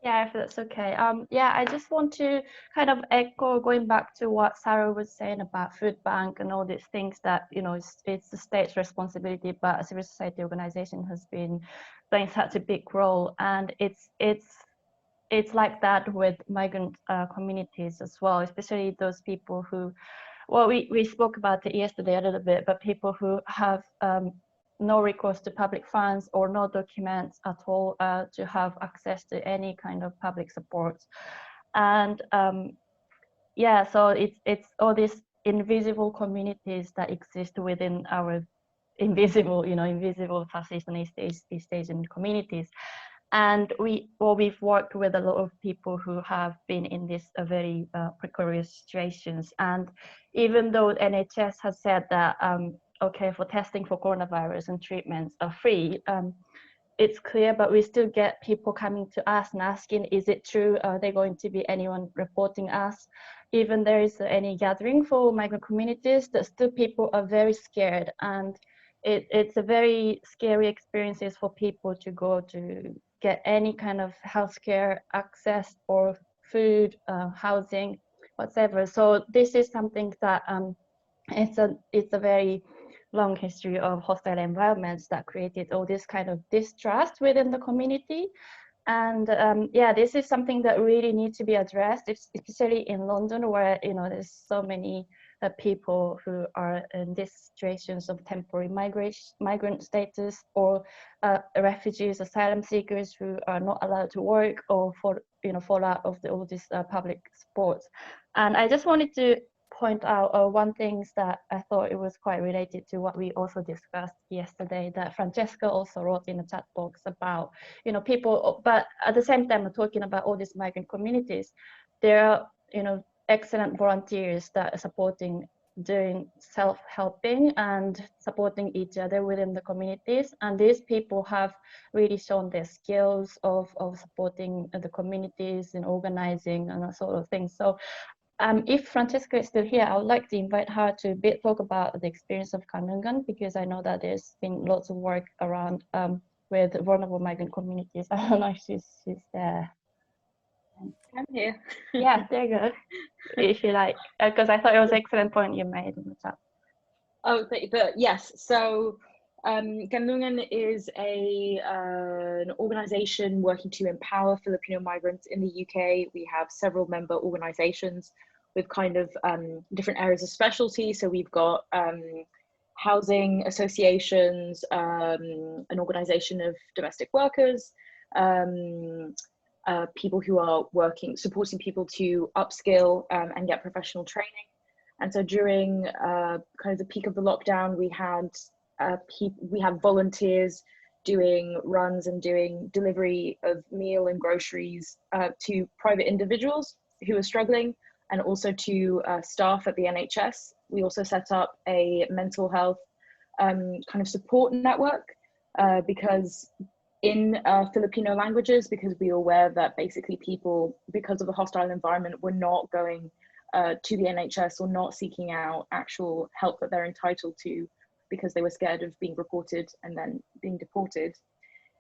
Yeah, if that's okay. Yeah, I just want to kind of echo, going back to what Sarah was saying about food bank and all these things that, you know, it's the state's responsibility, but a civil society organization has been playing such a big role, and it's like that with migrant communities as well, especially those people who, well, we spoke about it yesterday a little bit, but people who have no recourse to public funds or no documents at all to have access to any kind of public support. And yeah, so it's all these invisible communities that exist within our invisible Southeast and East Asian communities. And we've worked with a lot of people who have been in these very precarious situations. And even though NHS has said that, okay, for testing for coronavirus and treatments are free, it's clear, but we still get people coming to us and asking, is it true? Are there going to be anyone reporting us? Even there is any gathering for migrant communities, that still people are very scared. And it's a very scary experiences for people to go to get any kind of healthcare access or food, housing, whatever. So this is something that it's a very long history of hostile environments that created all this kind of distrust within the community. And yeah, this is something that really needs to be addressed, especially in London, where there's so many people who are in these situations of temporary migrant status, or refugees, asylum seekers who are not allowed to work, or fall out of all these public sports. And I just wanted to point out one thing that I thought it was quite related to what we also discussed yesterday, that Francesca also wrote in the chat box about, people, but at the same time, we're talking about all these migrant communities. There are, excellent volunteers that are supporting, doing self-helping and supporting each other within the communities. And these people have really shown their skills of supporting the communities and organizing and that sort of thing. So if Francesca is still here, I would like to invite her to talk about the experience of Kanungan, because I know that there's been lots of work around with vulnerable migrant communities. I don't know if she's there. I'm here. Yeah, there you go. If you like, because I thought it was an excellent point you made in the chat. Oh, but yes. So Kanungan is an organization working to empower Filipino migrants in the UK. We have several member organizations with kind of different areas of specialty. So we've got housing associations, an organization of domestic workers, people who are supporting people to upskill and get professional training. And so during kind of the peak of the lockdown, we had volunteers doing runs and doing delivery of meal and groceries to private individuals who are struggling, and also to staff at the NHS. We also set up a mental health kind of support network because in Filipino languages, because we were aware that basically people, because of the hostile environment, were not going to the NHS or not seeking out actual help that they're entitled to, because they were scared of being reported and then being deported.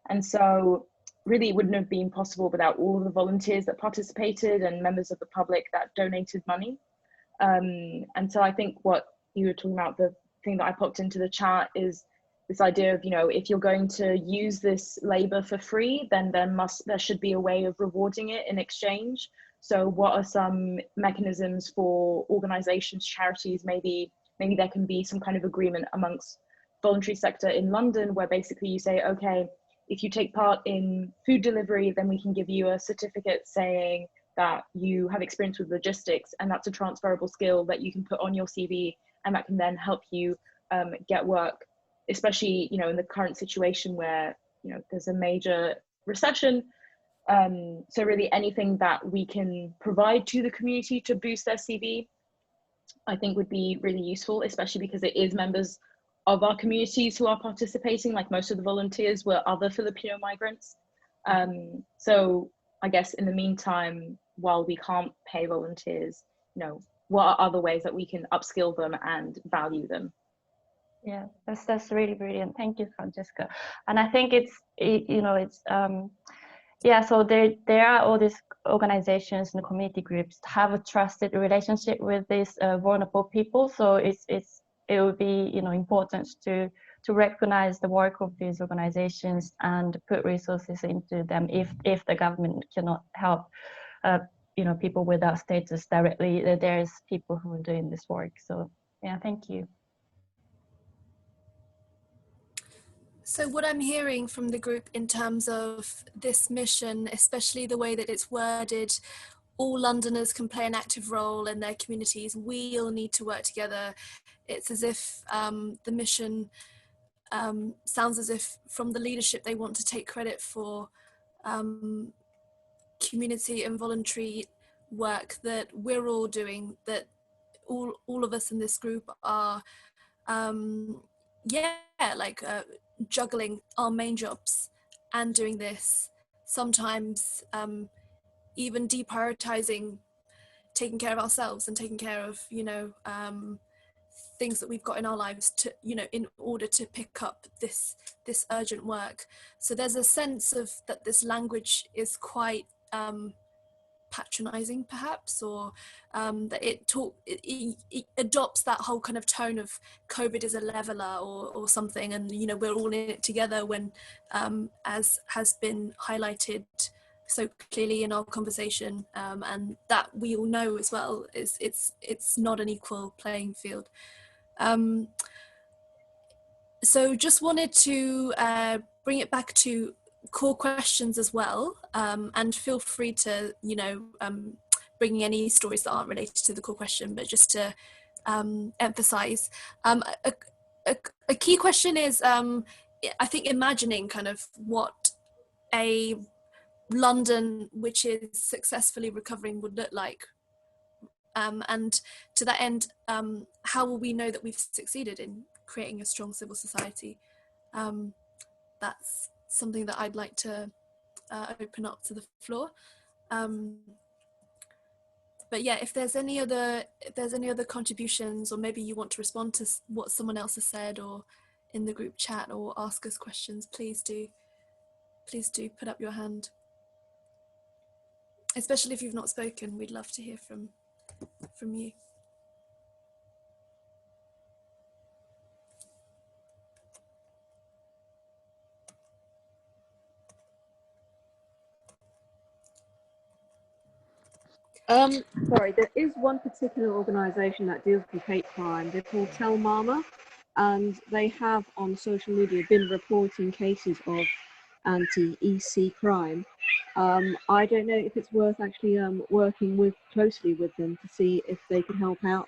And so really it wouldn't have been possible without all of the volunteers that participated and members of the public that donated money. And so I think what you were talking about, the thing that I popped into the chat, is this idea of, if you're going to use this labor for free, then there should be a way of rewarding it in exchange. So what are some mechanisms for organizations, charities? Maybe there can be some kind of agreement amongst voluntary sector in London, where basically you say, okay, if you take part in food delivery, then we can give you a certificate saying that you have experience with logistics, and that's a transferable skill that you can put on your CV, and that can then help you get work, especially, in the current situation where, there's a major recession. So really anything that we can provide to the community to boost their CV, I think would be really useful, especially because it is members of our communities who are participating. Like, most of the volunteers were other Filipino migrants. So I guess in the meantime, while we can't pay volunteers, what are other ways that we can upskill them and value them? Yeah, that's really brilliant. Thank you, Francesca. And I think yeah, so there are all these organizations and community groups that have a trusted relationship with these vulnerable people. So it would be important to recognize the work of these organizations and put resources into them if the government cannot help people without status directly. There's people who are doing this work. So yeah, thank you. So what I'm hearing from the group in terms of this mission, especially the way that it's worded, all Londoners can play an active role in their communities. We all need to work together. It's as if the mission sounds as if from the leadership they want to take credit for community and voluntary work that we're all doing, that all of us in this group are juggling our main jobs and doing this, sometimes even deprioritizing taking care of ourselves and taking care of things that we've got in our lives to in order to pick up this urgent work. So there's a sense of that this language is quite patronizing perhaps, or that it adopts that whole kind of tone of COVID is a leveler or something, and you know, we're all in it together, when as has been highlighted so clearly in our conversation, and that we all know as well, is it's not an equal playing field. So just wanted to bring it back to core questions as well, and feel free to, you know, bring any stories that aren't related to the core question, but just to emphasize. A key question is, I think, imagining kind of what a London which is successfully recovering would look like. And to that end, how will we know that we've succeeded in creating a strong civil society? That's something that I'd like to open up to the floor. But yeah, if there's any other contributions, or maybe you want to respond to what someone else has said, or in the group chat, or ask us questions, please do put up your hand. Especially if you've not spoken, we'd love to hear from you. Sorry, there is one particular organisation that deals with hate crime. They're called Tell Mama, and they have on social media been reporting cases of anti-EC crime. I don't know if it's worth actually working closely with them to see if they can help out.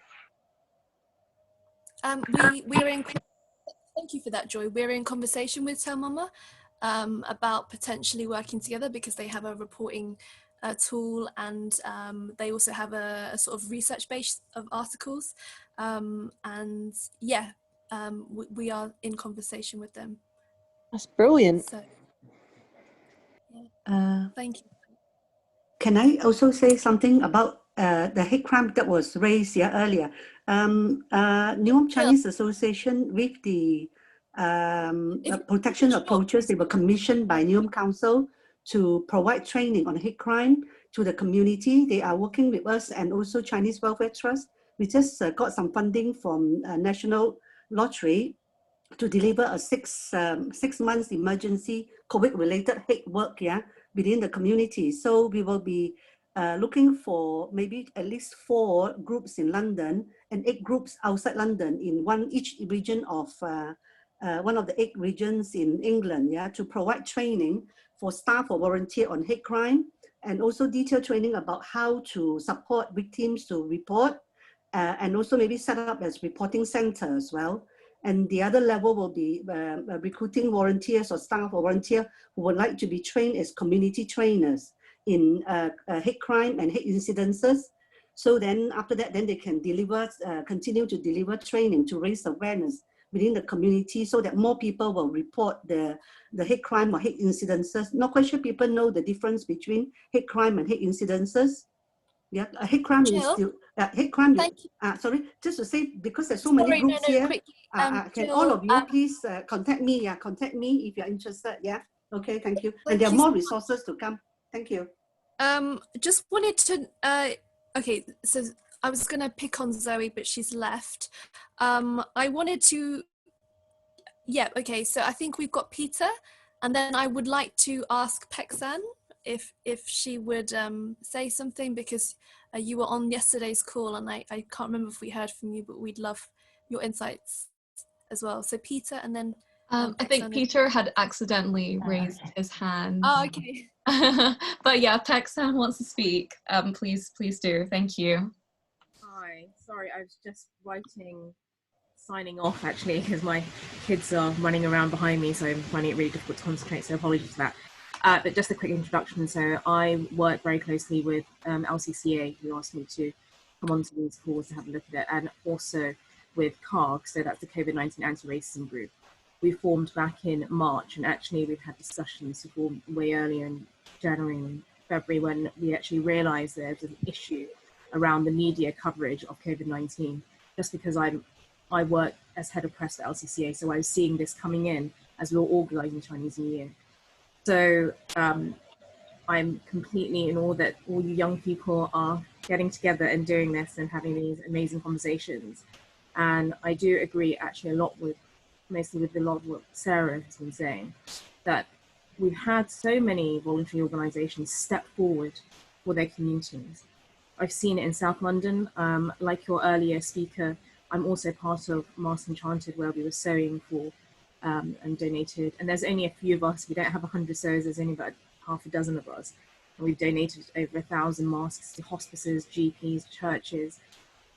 We're in. Thank you for that, Joy. We're in conversation with Tell Mama about potentially working together, because they have a reporting tool, and they also have a sort of research base of articles, and yeah, we are in conversation with them. That's brilliant. So, yeah. Thank you. Can I also say something about the hate crime that was raised here earlier? Neom Chinese Association, with the protection approaches, they were commissioned by Neom Council to provide training on hate crime to the community. They are working with us, and also Chinese Welfare Trust. We just got some funding from National Lottery to deliver a six months emergency COVID-related hate work, yeah, within the community. So we will be looking for maybe at least 4 groups in London and 8 groups outside London in each region of one of the 8 regions in England, yeah, to provide training for staff or volunteer on hate crime, and also detailed training about how to support victims to report, and also maybe set up as reporting center as well. And the other level will be recruiting volunteers or staff or volunteer who would like to be trained as community trainers in hate crime and hate incidences. So then after that, then they can deliver, continue to deliver training to raise awareness within the community, so that more people will report the hate crime or hate incidences. Not quite sure people know the difference between hate crime and hate incidences. Yeah, hate crime is still hate crime. Sorry, just to say, because there's so many groups here. Can all of you please contact me? Yeah, contact me if you're interested. Yeah. Okay. Thank you. And there are more resources to come. Thank you. Just wanted to. Okay, so I was going to pick on Zoe, but she's left. I wanted to. Yeah. Okay. So I think we've got Peter, and then I would like to ask Peksan if she would say something, because you were on yesterday's call, and I can't remember if we heard from you, but we'd love your insights as well. So Peter, and then I think Peter had accidentally raised his hand. Oh, okay. But yeah, Peksan wants to speak. Please do. Thank you. Hi. Sorry, I was just signing off actually, because my kids are running around behind me, so I'm finding it really difficult to concentrate. So apologies for that. But just a quick introduction. So I work very closely with LCCA, who asked me to come onto these calls to have a look at it, and also with CARG, so that's the COVID-19 anti-racism group. We formed back in March, and actually we've had discussions to form way earlier in January and February, when we actually realised there's an issue around the media coverage of COVID-19. Just because I work as head of press at LCCA, so I was seeing this coming in as we were organising Chinese New Year. So I'm completely in awe that all you young people are getting together and doing this and having these amazing conversations. And I do agree actually a lot with, mostly with a lot of what Sarah has been saying, that we've had so many voluntary organisations step forward for their communities. I've seen it in South London, like your earlier speaker. I'm also part of Masks Enchanted, where we were sewing for and donated. And there's only a few of us. We don't have 100 sewers. There's only about half a dozen of us. And we've donated over 1,000 masks to hospices, GPs, churches,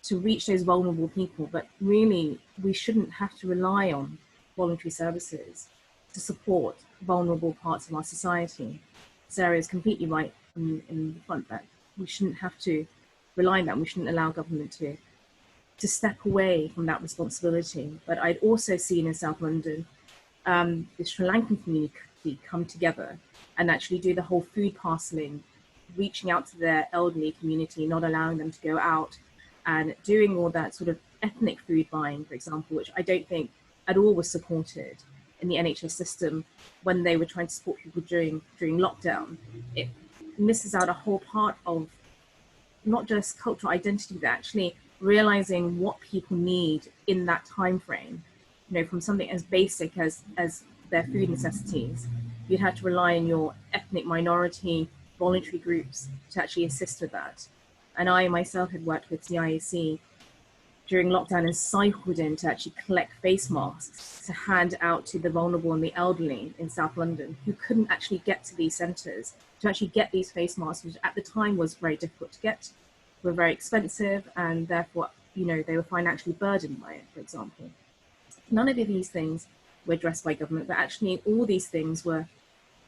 to reach those vulnerable people. But really, we shouldn't have to rely on voluntary services to support vulnerable parts of our society. Sarah is completely right in the front that we shouldn't have to rely on that. We shouldn't allow government to step away from that responsibility. But I'd also seen in South London, the Sri Lankan community come together and actually do the whole food parceling, reaching out to their elderly community, not allowing them to go out, and doing all that sort of ethnic food buying, for example, which I don't think at all was supported in the NHS system when they were trying to support people during lockdown. It misses out a whole part of not just cultural identity, but actually realizing what people need in that time frame. You know, from something as basic as their food necessities, you'd have to rely on your ethnic minority voluntary groups to actually assist with that. And I myself had worked with CIAC during lockdown and cycled in to actually collect face masks to hand out to the vulnerable and the elderly in South London who couldn't actually get to these centres, to actually get these face masks, which at the time was very difficult to get, were very expensive, and therefore, you know, they were financially burdened by it, for example. None of these things were addressed by government, but actually all these things were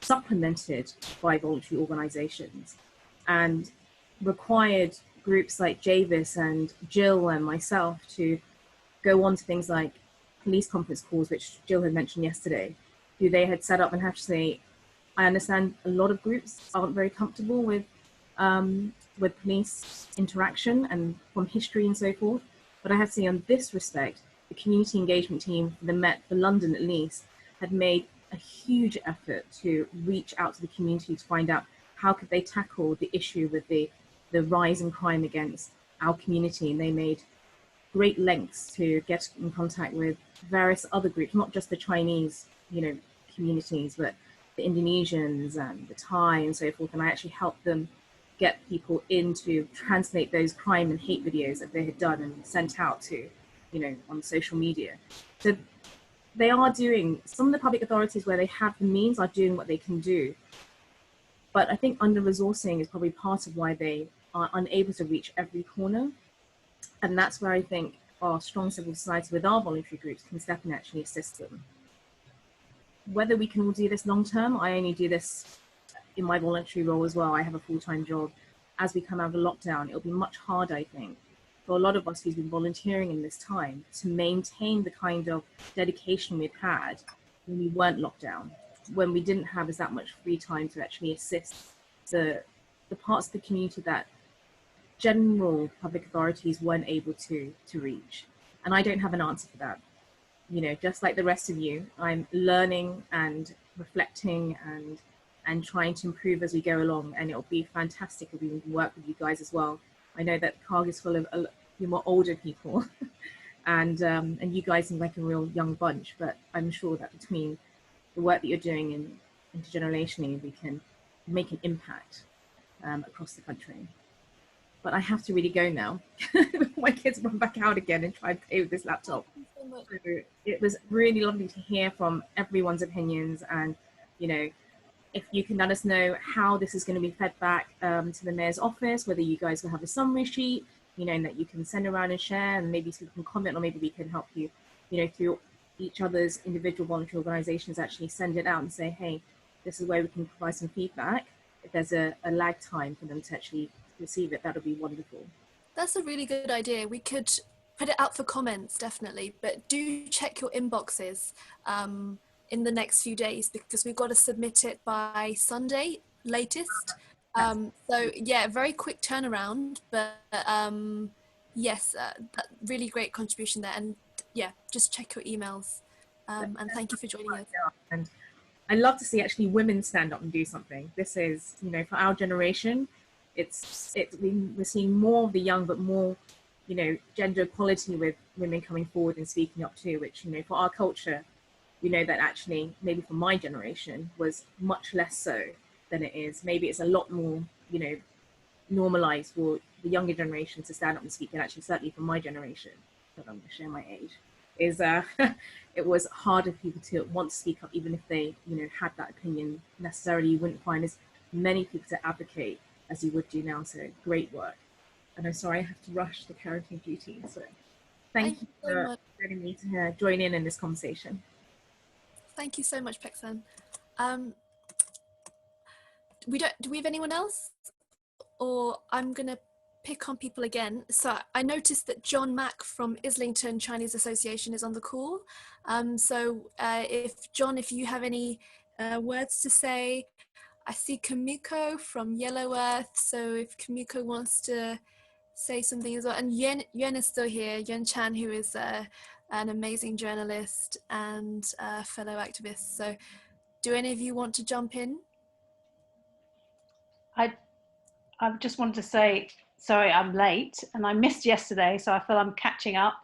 supplemented by voluntary organisations and required groups like Javis and Jill and myself to go on to things like police conference calls, which Jill had mentioned yesterday, who they had set up, and have to say, I understand a lot of groups aren't very comfortable with police interaction and from history and so forth. But I have to say, on this respect, the community engagement team for the Met, for London at least, had made a huge effort to reach out to the community to find out how could they tackle the issue with the rise in crime against our community. And they made great lengths to get in contact with various other groups, not just the Chinese, you know, communities, but the Indonesians and the Thai and so forth. And I actually helped them get people in to translate those crime and hate videos that they had done and sent out to, you know, on social media. So they are doing, some of the public authorities where they have the means are doing what they can do. But I think under-resourcing is probably part of why they are unable to reach every corner. And that's where I think our strong civil society with our voluntary groups can step in and actually assist them. Whether we can all do this long term, I only do this in my voluntary role as well. I have a full-time job. As we come out of lockdown, it'll be much harder, I think, for a lot of us who've been volunteering in this time to maintain the kind of dedication we've had when we weren't locked down, when we didn't have as that much free time to actually assist the parts of the community that general public authorities weren't able to reach. And I don't have an answer for that. You know, just like the rest of you, I'm learning and reflecting and trying to improve as we go along. And it'll be fantastic if we can work with you guys as well. I know that CARG is full of a few more older people and you guys seem like a real young bunch, but I'm sure that between the work that you're doing in intergenerationally, we can make an impact across the country. But I have to really go now. My kids run back out again and try and play with this laptop. So it was really lovely to hear from everyone's opinions, and, you know, if you can let us know how this is going to be fed back to the mayor's office, whether you guys will have a summary sheet, you know, and that you can send around and share, and maybe people can comment, or maybe we can help you, you know, through each other's individual voluntary organizations, actually send it out and say, hey, this is where we can provide some feedback. If there's a lag time for them to actually receive it, that would be wonderful. That's a really good idea. We could put it out for comments, definitely, but do check your inboxes in the next few days, because we've got to submit it by Sunday latest. So yeah, very quick turnaround, but yes, really great contribution there. And yeah, just check your emails. And thank you for joining us. And I love to see actually women stand up and do something. This is, you know, for our generation, we're seeing more of the young, but more, you know, gender equality with women coming forward and speaking up too, which, you know, for our culture, we know that actually, maybe for my generation, was much less so than it is. Maybe it's a lot more, you know, normalized for the younger generation to stand up and speak. And actually, certainly for my generation, but I'm going to share my age, is it was harder for people to want to speak up, even if they, you know, had that opinion. Necessarily, you wouldn't find as many people to advocate as you would do now. So great work. And I'm sorry I have to rush to parenting duty. So thank you for letting me to join in this conversation. Thank you so much, Peksan. Do we have anyone else? Or I'm gonna pick on people again. So I noticed that John Mack from Islington Chinese Association is on the call. If you have any words to say. I see Kamiko from Yellow Earth. So if Kamiko wants to say something as well. And Yuan is still here, Yuan Chan, who is an amazing journalist and fellow activist. So do any of you want to jump in? I just wanted to say, sorry, I'm late and I missed yesterday, so I feel I'm catching up.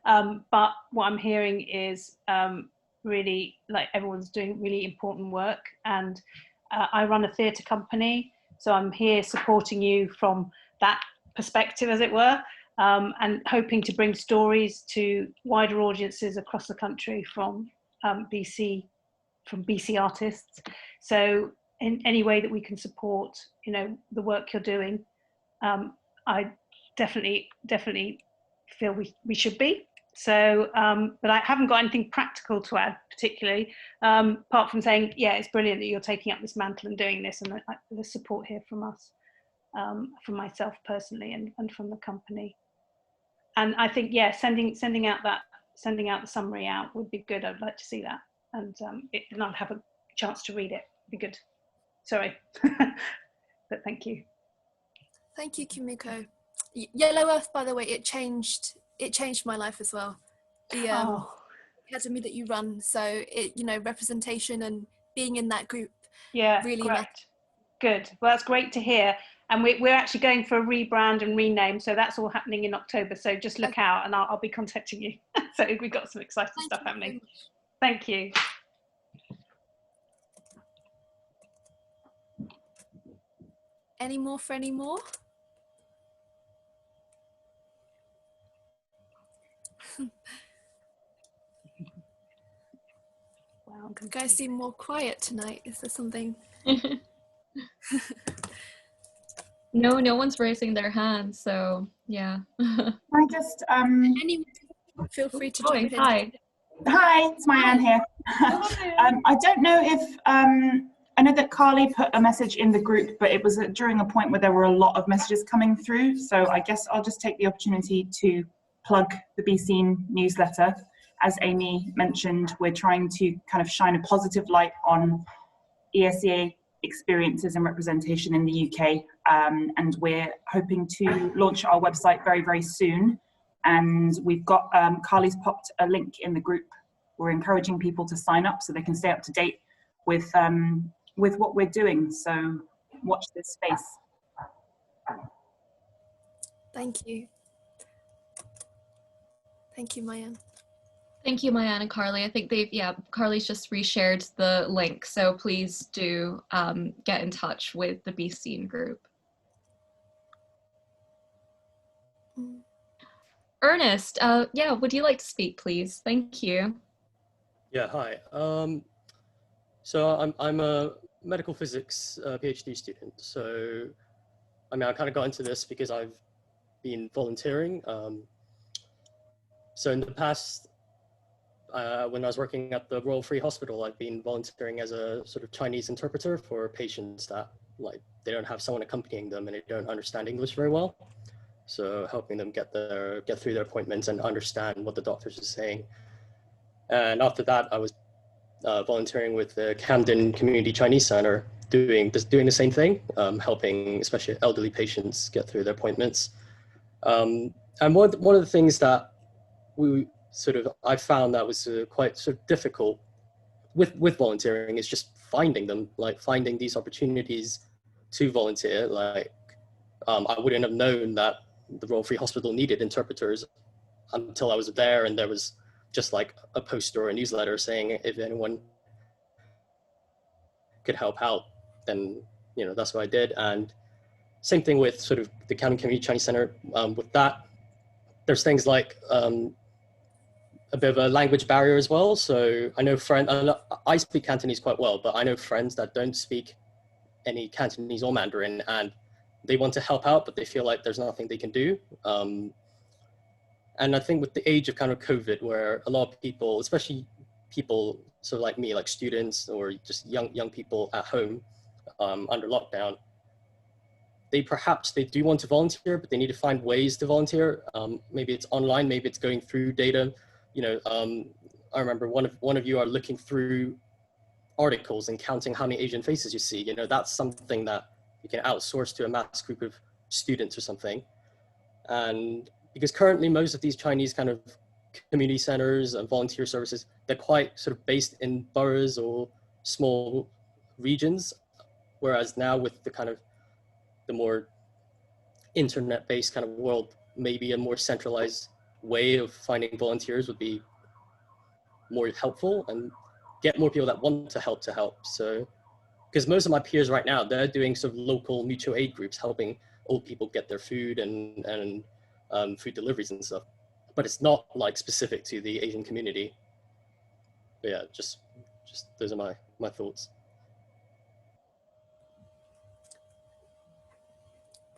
But what I'm hearing is really, like, everyone's doing really important work. And I run a theatre company, so I'm here supporting you from that perspective, as it were, and hoping to bring stories to wider audiences across the country from BC artists. So in any way that we can support, you know, the work you're doing, I definitely feel we should be. So, but I haven't got anything practical to add particularly, apart from saying, yeah, it's brilliant that you're taking up this mantle and doing this, and the support here from us, from myself personally, and from the company. And I think, yeah, sending out the summary out would be good. I'd like to see that, and I'll have a chance to read it. It'd be good. Sorry, but thank you. Thank you, Kimiko. Yellow Earth, by the way, it changed my life as well. The academy that you run, so it, you know, representation and being in that group. Yeah, really great. Good. Well, that's great to hear. And we're actually going for a rebrand and rename, so that's all happening in October. So just look out, and I'll be contacting you. So we've got some exciting stuff happening. Thank you. Any more for any more? Wow, you guys seem more quiet tonight. Is there something? No one's raising their hand, so yeah. I just anyone, feel free to jump in. Hi, it's Marianne here. I don't know if I know that Carly put a message in the group, but it was during a point where there were a lot of messages coming through. So I guess I'll just take the opportunity to plug the Be Seen newsletter. As Amy mentioned, we're trying to kind of shine a positive light on ESEA experiences and representation in the UK. And we're hoping to launch our website very, very soon. And we've got, Carly's popped a link in the group. We're encouraging people to sign up so they can stay up to date with what we're doing. So watch this space. Thank you. Thank you, Mayan. Thank you, Mayan and Carly. I think Carly's just reshared the link. So please do get in touch with the Be Seen group. Ernest, would you like to speak, please? Thank you. Yeah, hi. So I'm a medical physics PhD student. So, I mean, I kind of got into this because I've been volunteering. So in the past, when I was working at the Royal Free Hospital, I've been volunteering as a sort of Chinese interpreter for patients that, like, they don't have someone accompanying them and they don't understand English very well. So helping them get through their appointments and understand what the doctors are saying. And after that, I was volunteering with the Camden Community Chinese Center, doing the same thing, helping especially elderly patients get through their appointments. And one of the things that I found that was quite sort of difficult with volunteering is just finding them, like finding these opportunities to volunteer. Like I wouldn't have known that the Royal Free Hospital needed interpreters until I was there, and there was just like a poster or a newsletter saying if anyone could help out, then that's what I did. And same thing with sort of the Canton Community Chinese Center. With that, there's things like a bit of a language barrier as well. So I know I speak Cantonese quite well, but I know friends that don't speak any Cantonese or Mandarin, and they want to help out, but they feel like there's nothing they can do. And I think with the age of kind of COVID, where a lot of people, especially people so like me, like students or just young people at home under lockdown, they do want to volunteer, but they need to find ways to volunteer. Maybe it's online, maybe it's going through data. I remember one of you are looking through articles and counting how many Asian faces you see. That's something that you can outsource to a mass group of students or something. And because currently most of these Chinese kind of community centers and volunteer services, they're quite sort of based in boroughs or small regions. Whereas now with the kind of the more internet-based kind of world, maybe a more centralized way of finding volunteers would be more helpful and get more people that want to help. So, because most of my peers right now, they're doing sort of local mutual aid groups, helping old people get their food and food deliveries and stuff. But it's not like specific to the Asian community. But yeah, just those are my thoughts.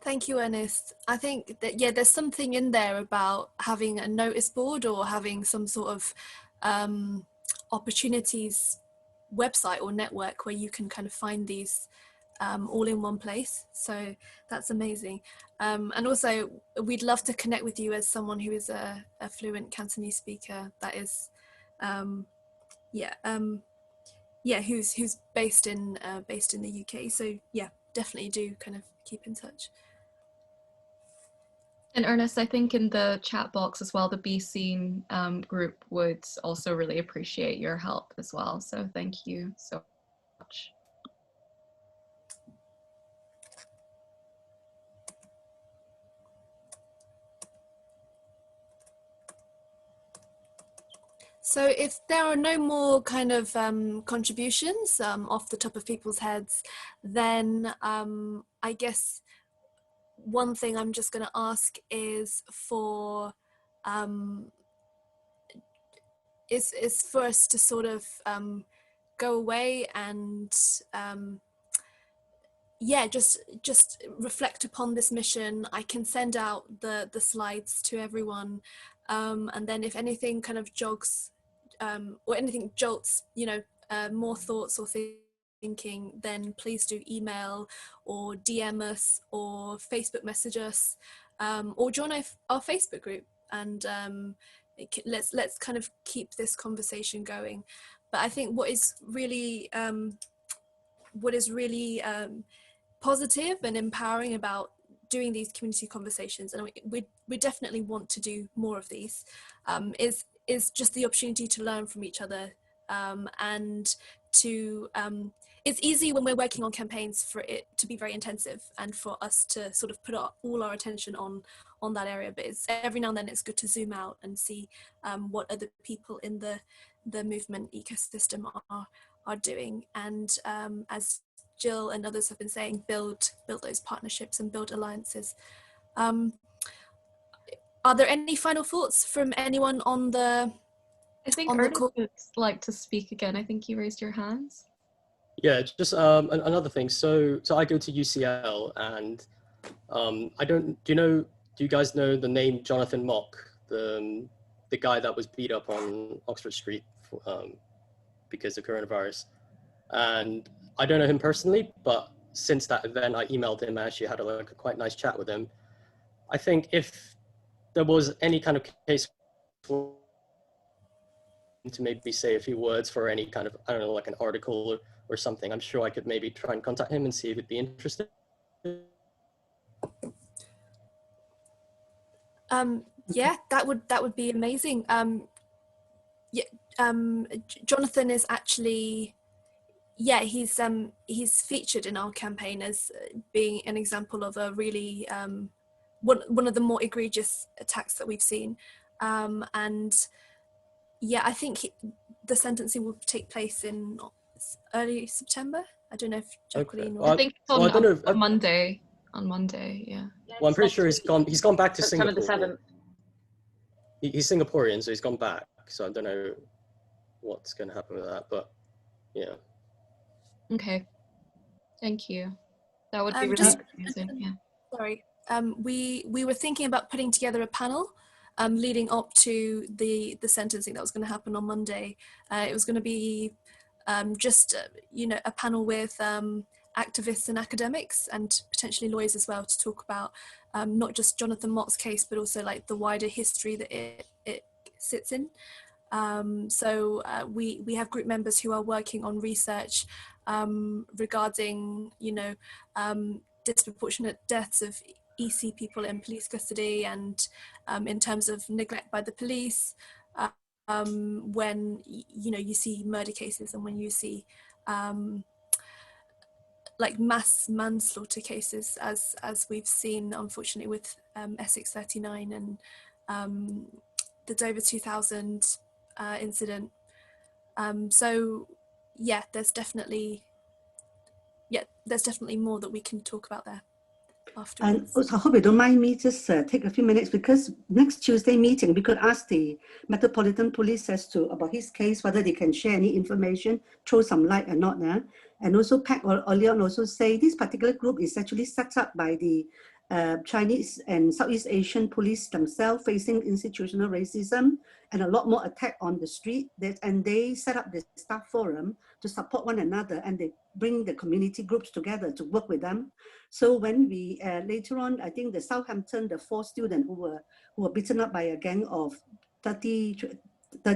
Thank you, Ernest. I think that, yeah, there's something in there about having a notice board or having some sort of opportunities website or network where you can kind of find these all in one place. So that's amazing. And also, we'd love to connect with you as someone who is a fluent Cantonese speaker that is, who's based in the UK. So yeah, definitely do kind of keep in touch. And Ernest, I think in the chat box as well, the Be Seen group would also really appreciate your help as well. So thank you so much. So if there are no more kind of contributions off the top of people's heads, then I guess one thing I'm just going to ask is for us to sort of go away and just reflect upon this mission. I can send out the slides to everyone, and then if anything kind of jogs or anything jolts, more thoughts or thinking, then please do email or DM us or Facebook message us, or join our Facebook group, and let's kind of keep this conversation going. But I think what is really positive and empowering about doing these community conversations, and we definitely want to do more of these, is just the opportunity to learn from each other, and to it's easy when we're working on campaigns for it to be very intensive and for us to sort of put all our attention on that area, but it's every now and then it's good to zoom out and see what other people in the movement ecosystem are doing, and as Jill and others have been saying, build those partnerships and build alliances. Are there any final thoughts from anyone on the? I think Ernest would like to speak again. I think you raised your hands. Yeah, just another thing. So I go to UCL, and do you guys know the name Jonathan Mock, the guy that was beat up on Oxford Street because of coronavirus? And I don't know him personally, but since that event, I emailed him. I actually had a quite nice chat with him. I think if there was any kind of case for him to maybe say a few words for any kind of, I don't know, like an article or something, I'm sure I could maybe try and contact him and see if he'd be interested. Yeah, that would be amazing. Jonathan is actually, yeah, he's featured in our campaign as being an example of a really one of the more egregious attacks that we've seen, and yeah, I think the sentencing will take place in early September. I don't know if Jacqueline. Okay. I think it's well, I don't know if, on Monday. On Monday, yeah. Well, I'm pretty sure he's gone back to September Singapore. the 7th. He's Singaporean, so he's gone back. So I don't know what's going to happen with that, but yeah. Okay. Thank you. That would be really Just, confusing. Yeah. Sorry. We were thinking about putting together a panel leading up to the sentencing that was going to happen on Monday. It was going to be just a panel with activists and academics and potentially lawyers as well to talk about not just Jonathan Mott's case, but also like the wider history that it sits in. So we have group members who are working on research regarding disproportionate deaths of EC people in police custody, and in terms of neglect by the police, when you see murder cases, and when you see like mass manslaughter cases, as we've seen unfortunately with Essex 39 and the Dover 2000 incident. So yeah, there's definitely more that we can talk about there afterwards. And also, I hope you don't mind me just take a few minutes, because next Tuesday meeting, we could ask the Metropolitan Police as to about his case, whether they can share any information, throw some light or not. And also, Pat earlier on also say this particular group is actually set up by the Chinese and Southeast Asian police themselves, facing institutional racism and a lot more attack on the street. And they set up this staff forum to support one another, and they bring the community groups together to work with them. So when we later on, I think the Southampton, the 4 students who were beaten up by a gang of 30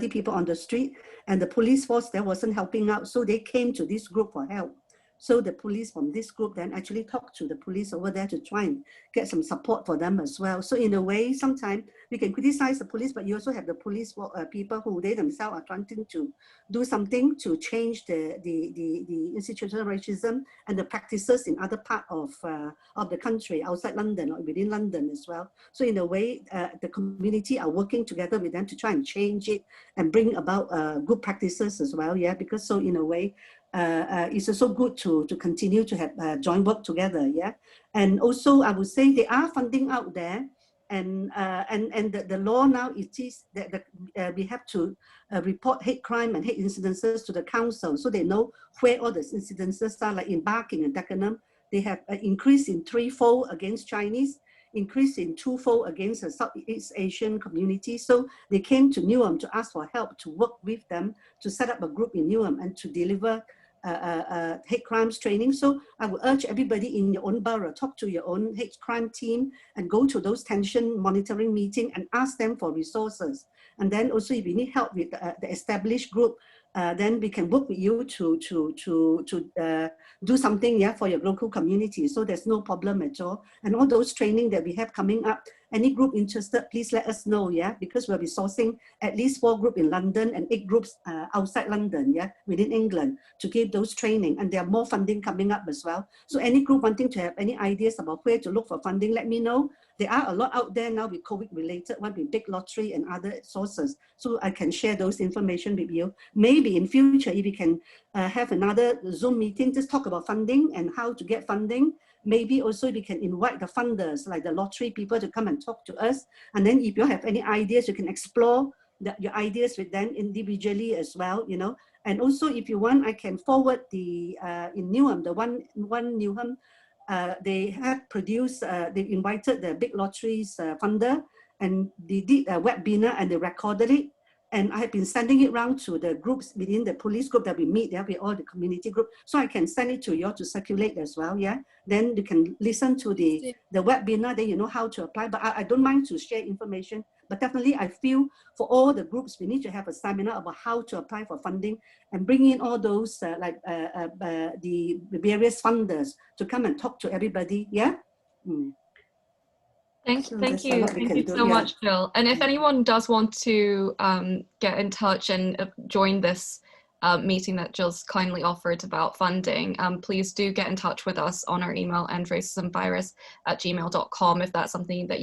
people on the street, and the police force there wasn't helping out, so they came to this group for help. So the police from this group then actually talked to the police over there to try and get some support for them as well. So in a way, sometimes we can criticize the police, but you also have the police people who they themselves are trying to do something to change the institutional racism and the practices in other part of the country, outside London or within London as well. So in a way, the community are working together with them to try and change it and bring about good practices as well. Yeah, because so in a way, it's also good to continue to have joint work together. Yeah, and also I would say there are funding out there, and the law now it is that we have to report hate crime and hate incidences to the council, so they know where all the incidences are. Like in Barking and Dagenham, they have an increase in 3-fold against Chinese, increase in 2-fold against the Southeast Asian community. So they came to Newham to ask for help to work with them to set up a group in Newham and to deliver hate crimes training. So I would urge everybody in your own borough, talk to your own hate crime team and go to those tension monitoring meetings and ask them for resources. And then also if you need help with the established group, then we can work with you to do something, yeah, for your local community. So there's no problem at all. And all those training that we have coming up, any group interested, please let us know, yeah, because we'll be sourcing at least 4 groups in London and 8 groups outside London, yeah, within England, to give those training. And there are more funding coming up as well. So any group wanting to have any ideas about where to look for funding, let me know. There are a lot out there now with COVID related, one with big lottery and other sources. So I can share those information with you. Maybe in future, if we can have another Zoom meeting, just talk about funding and how to get funding. Maybe also we can invite the funders, like the lottery people, to come and talk to us. And then if you have any ideas, you can explore your ideas with them individually as well, you know. And also if you want, I can forward the, in Newham, the one Newham, they have produced, they invited the big lotteries funder, and they did a webinar and they recorded it. And I have been sending it around to the groups within the police group that we meet there with all the community group. So I can send it to you all to circulate as well, yeah? Then you can listen to the webinar, then you know how to apply. But I don't mind to share information. But definitely I feel for all the groups, we need to have a seminar about how to apply for funding and bring in all those the various funders to come and talk to everybody, yeah? Thank you so much, Jill. And if anyone does want to get in touch and join this meeting that Jill's kindly offered about funding, please do get in touch with us on our email, endracismvirus@gmail.com, if that's something that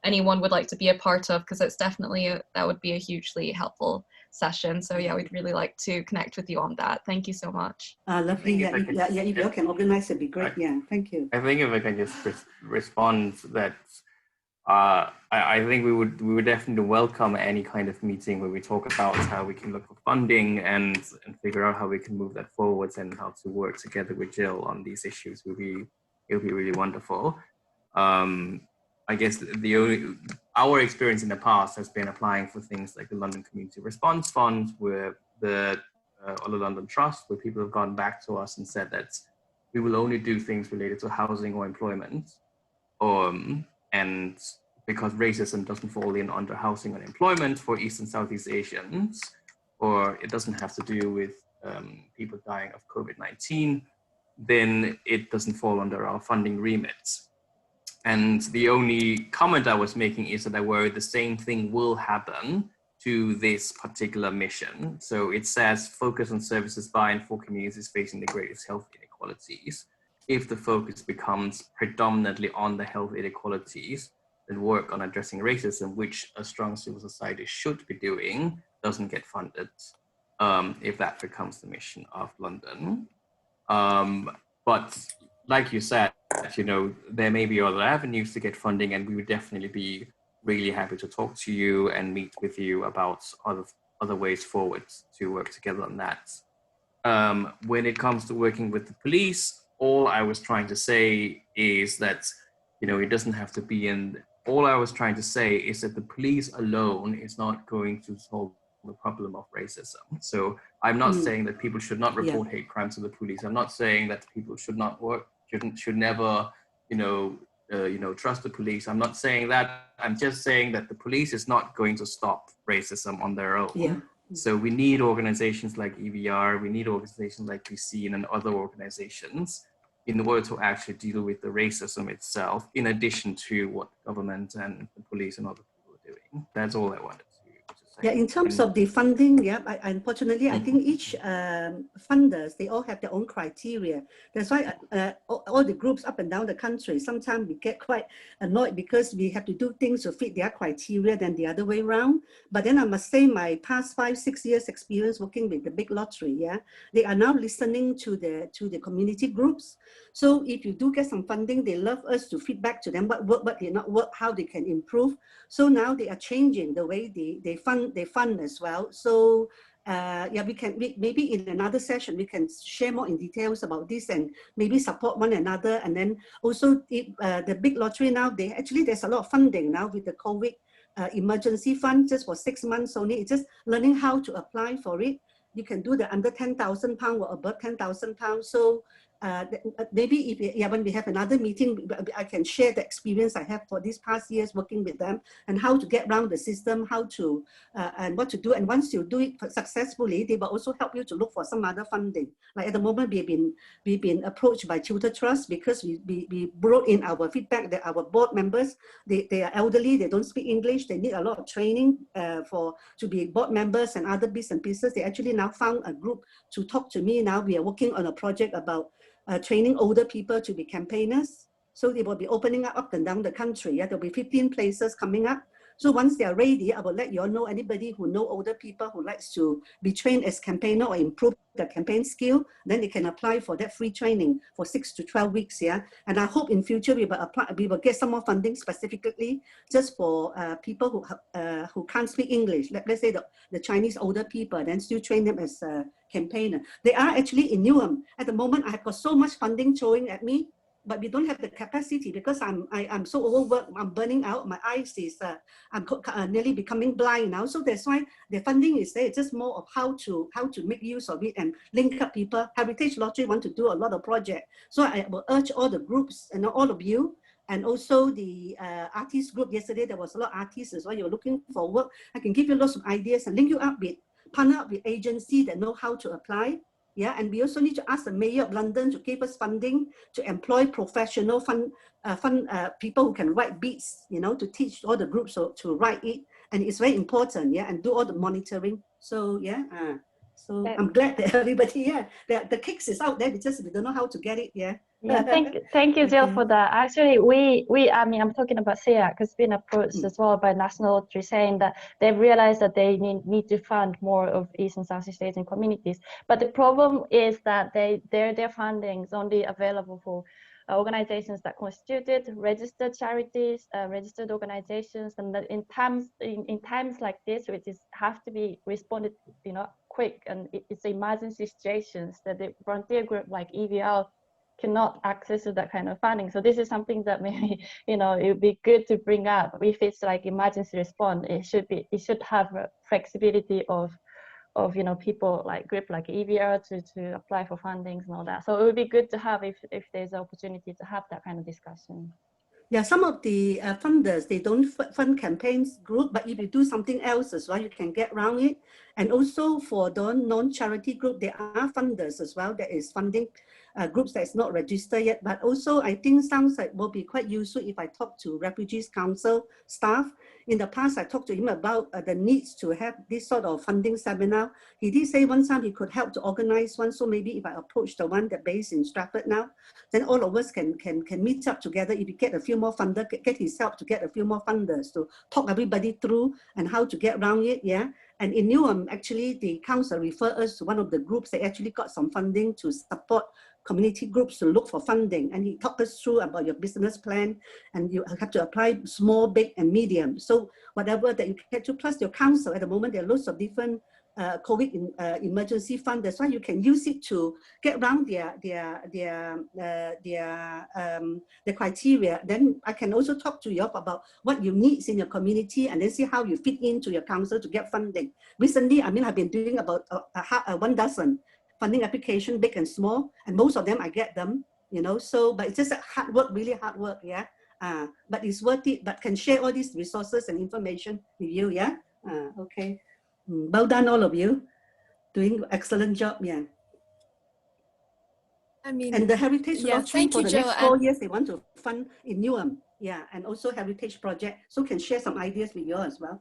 anyone would like to be a part of, because it's definitely that would be a hugely helpful session. So yeah, we'd really like to connect with you on that. Thank you so much. Lovely. Yeah, if you can organize, it'd be great. Yeah, thank you. I think if I can just respond that I think we would definitely welcome any kind of meeting where we talk about how we can look for funding and figure out how we can move that forwards and how to work together with Jill on these issues. It'll be really wonderful. I guess our experience in the past has been applying for things like the London Community Response Fund, where or the London Trust, where people have gone back to us and said that we will only do things related to housing or employment, and because racism doesn't fall in under housing and employment for East and Southeast Asians, or it doesn't have to do with people dying of COVID-19, then it doesn't fall under our funding remit. And the only comment I was making is that I worry the same thing will happen to this particular mission. So it says focus on services by and for communities facing the greatest health inequalities. If the focus becomes predominantly on the health inequalities, then work on addressing racism, which a strong civil society should be doing, doesn't get funded if that becomes the mission of London. But like you said, there may be other avenues to get funding, and we would definitely be really happy to talk to you and meet with you about other ways forward to work together on that. When it comes to working with the police, all I was trying to say is that, it doesn't have to be all I was trying to say is that the police alone is not going to solve the problem of racism. So I'm not saying that people should not report hate crimes to the police. I'm not saying that people should never, trust the police. I'm not saying that. I'm just saying that the police is not going to stop racism on their own. Yeah. So we need organizations like EVR, we need organizations like VCN and other organizations in order to actually deal with the racism itself, in addition to what government and the police and other people are doing. That's all I wanted to say. Yeah, in terms of the funding, unfortunately, I think each funders, they all have their own criteria. That's why all the groups up and down the country, sometimes we get quite annoyed because we have to do things to fit their criteria than the other way around. But then I must say my past 5-6 years experience working with the big lottery, they are now listening to the community groups. So if you do get some funding, they love us to feedback to them what work, what did not work, how they can improve. So now they are changing the way they fund as well. So maybe in another session we can share more in details about this and maybe support one another. And then also the big lottery now, there's a lot of funding now with the COVID emergency fund just for 6 months only. It's just learning how to apply for it. You can do the under £10,000 or above £10,000. So maybe when we have another meeting, I can share the experience I have for these past years working with them and how to get around the system, how to and what to do. And once you do it successfully, they will also help you to look for some other funding. Like at the moment, we've been approached by Tutor Trust because we brought in our feedback that our board members, they are elderly, they don't speak English, they need a lot of training to be board members and other bits and pieces. They actually now found a group to talk to me. Now we are working on a project about training older people to be campaigners. So they will be opening up and down the country. There'll be 15 places coming up. So once they are ready, I will let you all know, anybody who know older people who likes to be trained as campaigner or improve their campaign skill, then they can apply for that free training for 6 to 12 weeks. And I hope in future we will get some more funding specifically just for people who can't speak English. Let's say the Chinese older people, then still train them as a campaigner. They are actually in Newham. At the moment, I have got so much funding throwing at me, but we don't have the capacity because I'm so overworked, I'm burning out, my eyes is, I'm nearly becoming blind now. So that's why the funding is there. It's just more of how to make use of it and link up people. Heritage Lottery want to do a lot of projects. So I will urge all the groups and all of you, and also the artist group. Yesterday, there was a lot of artists as well. You're looking for work. I can give you lots of ideas and link you up with, partner up with agencies that know how to apply. And we also need to ask the Mayor of London to give us funding to employ professional people who can write beats, to teach all the groups to write it. And it's very important, and do all the monitoring. So, So I'm glad that everybody, the cakes is out there. We don't know how to get it. Yeah. Yeah, thank you, Jill, for that. Actually, I mean, I'm talking about SEAC because been approached as well by National Lottery saying that they've realized that they need to fund more of East and Southeast Asian communities. But the problem is that their funding is only available for organizations that constituted registered charities, registered organizations, and that in times like this, which is have to be responded, quick, and it's emergency situations that the volunteer group like EVL cannot access to that kind of funding. So this is something that maybe it would be good to bring up. If it's like emergency response, it should have a flexibility of people like group like EVR to apply for fundings and all that. So it would be good to have if there's an opportunity to have that kind of discussion. Yeah, some of the funders, they don't fund campaigns group, but if you do something else as well, you can get around it. And also for the non-charity group, there are funders as well that is funding groups that is not registered yet. But also I think sounds like will be quite useful if I talk to Refugees Council staff. In the past, I talked to him about the needs to have this sort of funding seminar. He did say one time he could help to organize one. So maybe if I approach the one that based in Stratford now, then all of us can meet up together. If you get a few more funders, get his help to get a few more funders to talk everybody through and how to get around it. Yeah. And in Newham, actually, the council referred us to one of the groups that actually got some funding to support community groups to look for funding. And he talked us through about your business plan, and you have to apply small, big, and medium. So whatever that you get to, plus your council at the moment, there are lots of different COVID emergency fund. That's why you can use it to get around their criteria. Then I can also talk to you about what you need in your community and then see how you fit into your council to get funding. Recently, I mean, I've been doing about 1 funding application, big and small, and most of them I get them, so, but it's just hard work, really hard work, yeah. But it's worth it, but can share all these resources and information with you, yeah. Okay. Well done, all of you. Doing excellent job, yeah. I mean, and the Heritage Lottery for the Jill, next 4 years, they want to fund in Newham, yeah, and also Heritage Project, so can share some ideas with you as well.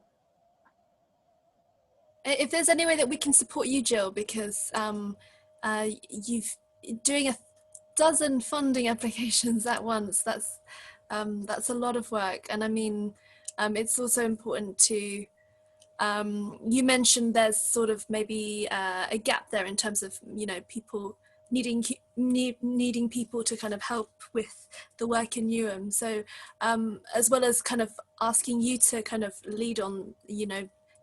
If there's any way that we can support you, Jill, because you've doing 12 funding applications at once, that's a lot of work. And I mean, it's also important to, you mentioned there's sort of maybe a gap there in terms of, people needing people to kind of help with the work in Newham. So as well as kind of asking you to kind of lead on,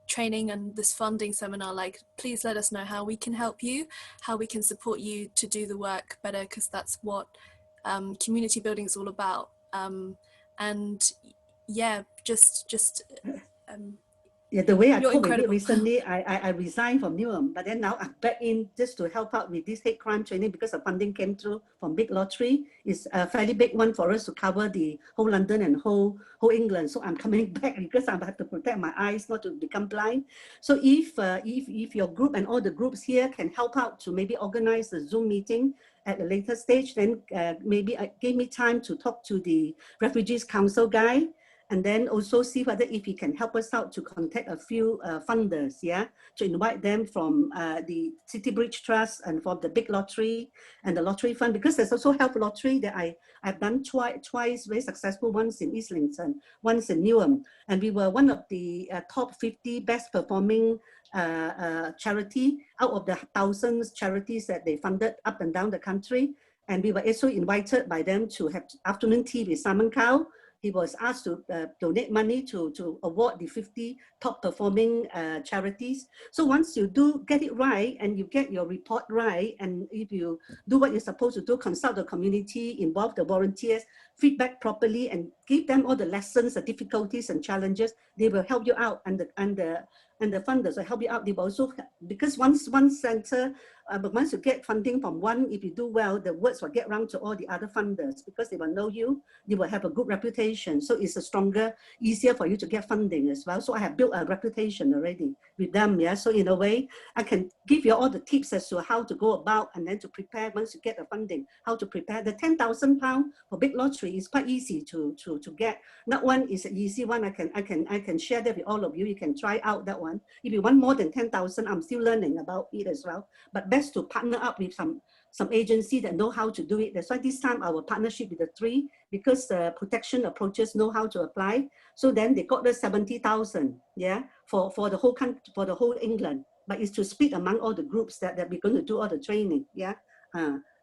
training and this funding seminar, like, please let us know how we can help you, how we can support you to do the work better, because that's what community building is all about. And yeah, yeah, the way I coped with it recently, I resigned from Newham, but then now I'm back in just to help out with this hate crime training because the funding came through from Big Lottery. It's a fairly big one for us to cover the whole London and whole England. So I'm coming back because I have to protect my eyes not to become blind. So if your group and all the groups here can help out to maybe organize a Zoom meeting at a later stage, then maybe give me time to talk to the Refugees Council guy, and then also see whether if he can help us out to contact a few funders, yeah, to invite them from the City Bridge Trust and from the Big Lottery and the Lottery Fund, because there's also Health Lottery that I've done twice very successful, once in Islington, once in Newham, and we were one of the top 50 best performing charity out of the thousands charities that they funded up and down the country. And we were also invited by them to have afternoon tea with Simon Cowell. He was asked to donate money to award the 50 top performing charities. So once you do get it right and you get your report right, and if you do what you're supposed to do, consult the community, involve the volunteers, feedback properly, and give them all the lessons, the difficulties and challenges, they will help you out, and the funders will help you out. They will also, because one center, but once you get funding from one, if you do well, the words will get around to all the other funders because they will know you, they will have a good reputation. So it's a stronger, easier for you to get funding as well. So I have built a reputation already with them, yeah. So in a way, I can give you all the tips as to how to go about and then to prepare once you get the funding, how to prepare. The £10,000 for Big Lottery is quite easy to to get. That one is an easy one. I can share that with all of you. You can try out that one. If you want more than 10,000, I'm still learning about it as well. But best to partner up with some agency that know how to do it. That's why this time our partnership with the 3, because the protection approaches know how to apply. So then they got the 70,000, yeah, for the whole country, for the whole England. But it's to split among all the groups that we're going to do all the training, yeah.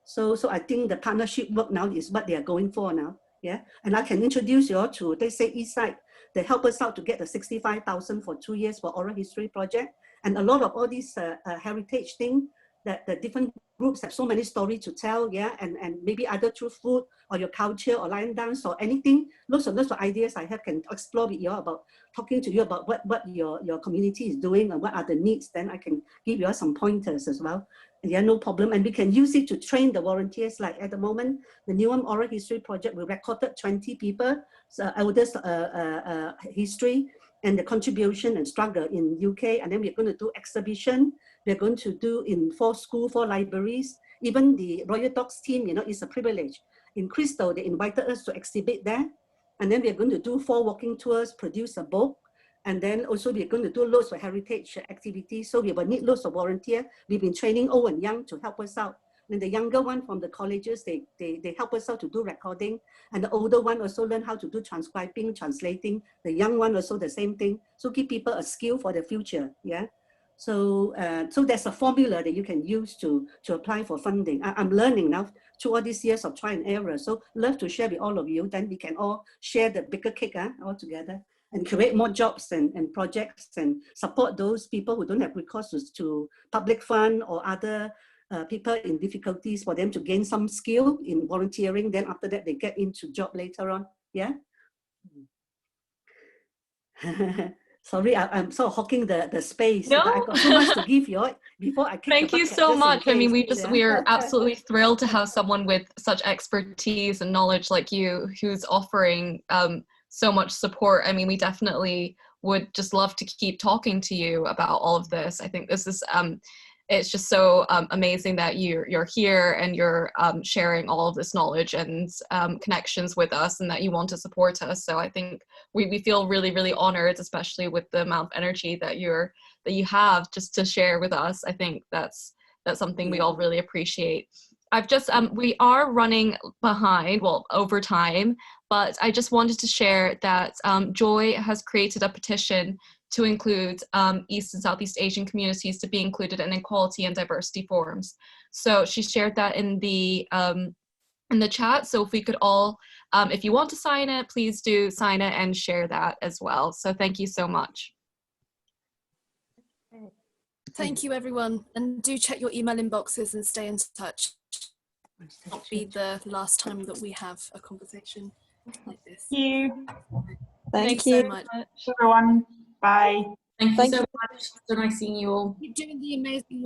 So I think the partnership work now is what they are going for now, yeah. And I can introduce you all to, they say Eastside, they help us out to get the 65,000 for 2 years for oral history project. And a lot of all these heritage thing, that the different groups have so many stories to tell, yeah, and maybe either through food or your culture or lion dance or anything. Lots of ideas I have can explore with you about, talking to you about what your community is doing and what are the needs. Then I can give you some pointers as well. And yeah, no problem. And we can use it to train the volunteers. Like at the moment, the Newham Oral History Project, we recorded 20 people, so elders history and the contribution and struggle in UK. And then we're going to do exhibition. We're going to do in 4 schools, 4 libraries. Even the Royal Dogs team, you know, is a privilege. In Crystal, they invited us to exhibit there. And then we're going to do 4 walking tours, produce a book. And then also we're going to do loads of heritage activities. So we will need loads of volunteers. We've been training old and young to help us out. And the younger one from the colleges, they help us out to do recording. And the older one also learn how to do transcribing, translating. The young one also the same thing. So give people a skill for the future, yeah. So so there's a formula that you can use to apply for funding. I'm learning now through all these years of try and error. So love to share with all of you. Then we can all share the bigger cake all together and create more jobs and projects and support those people who don't have recourse to public fund or other people in difficulties, for them to gain some skill in volunteering. Then after that, they get into job later on. Yeah. Sorry, I'm sort of hogging the space. No. But I got so much to give you before I kick Thank the you bucket, so just in much. I mean, case, we're absolutely thrilled to have someone with such expertise and knowledge like you who's offering so much support. I mean, we definitely would just love to keep talking to you about all of this. I think this is it's just so amazing that you're here and you're sharing all of this knowledge and connections with us, and that you want to support us. So I think we feel really, really honored, especially with the amount of energy that you have just to share with us. I think that's something we all really appreciate. I've just we are running behind, well, over time, but I just wanted to share that Joy has created a petition to include East and Southeast Asian communities to be included in equality and diversity forums. So she shared that in the chat. So if we could all, if you want to sign it, please do sign it and share that as well. So thank you so much. Thank you, everyone. And do check your email inboxes and stay in touch. It'll not be the last time that we have a conversation like this. Thank you. Thank you so much. Everyone. Bye. Thank you so much. So nice seeing you all. Keep doing the amazing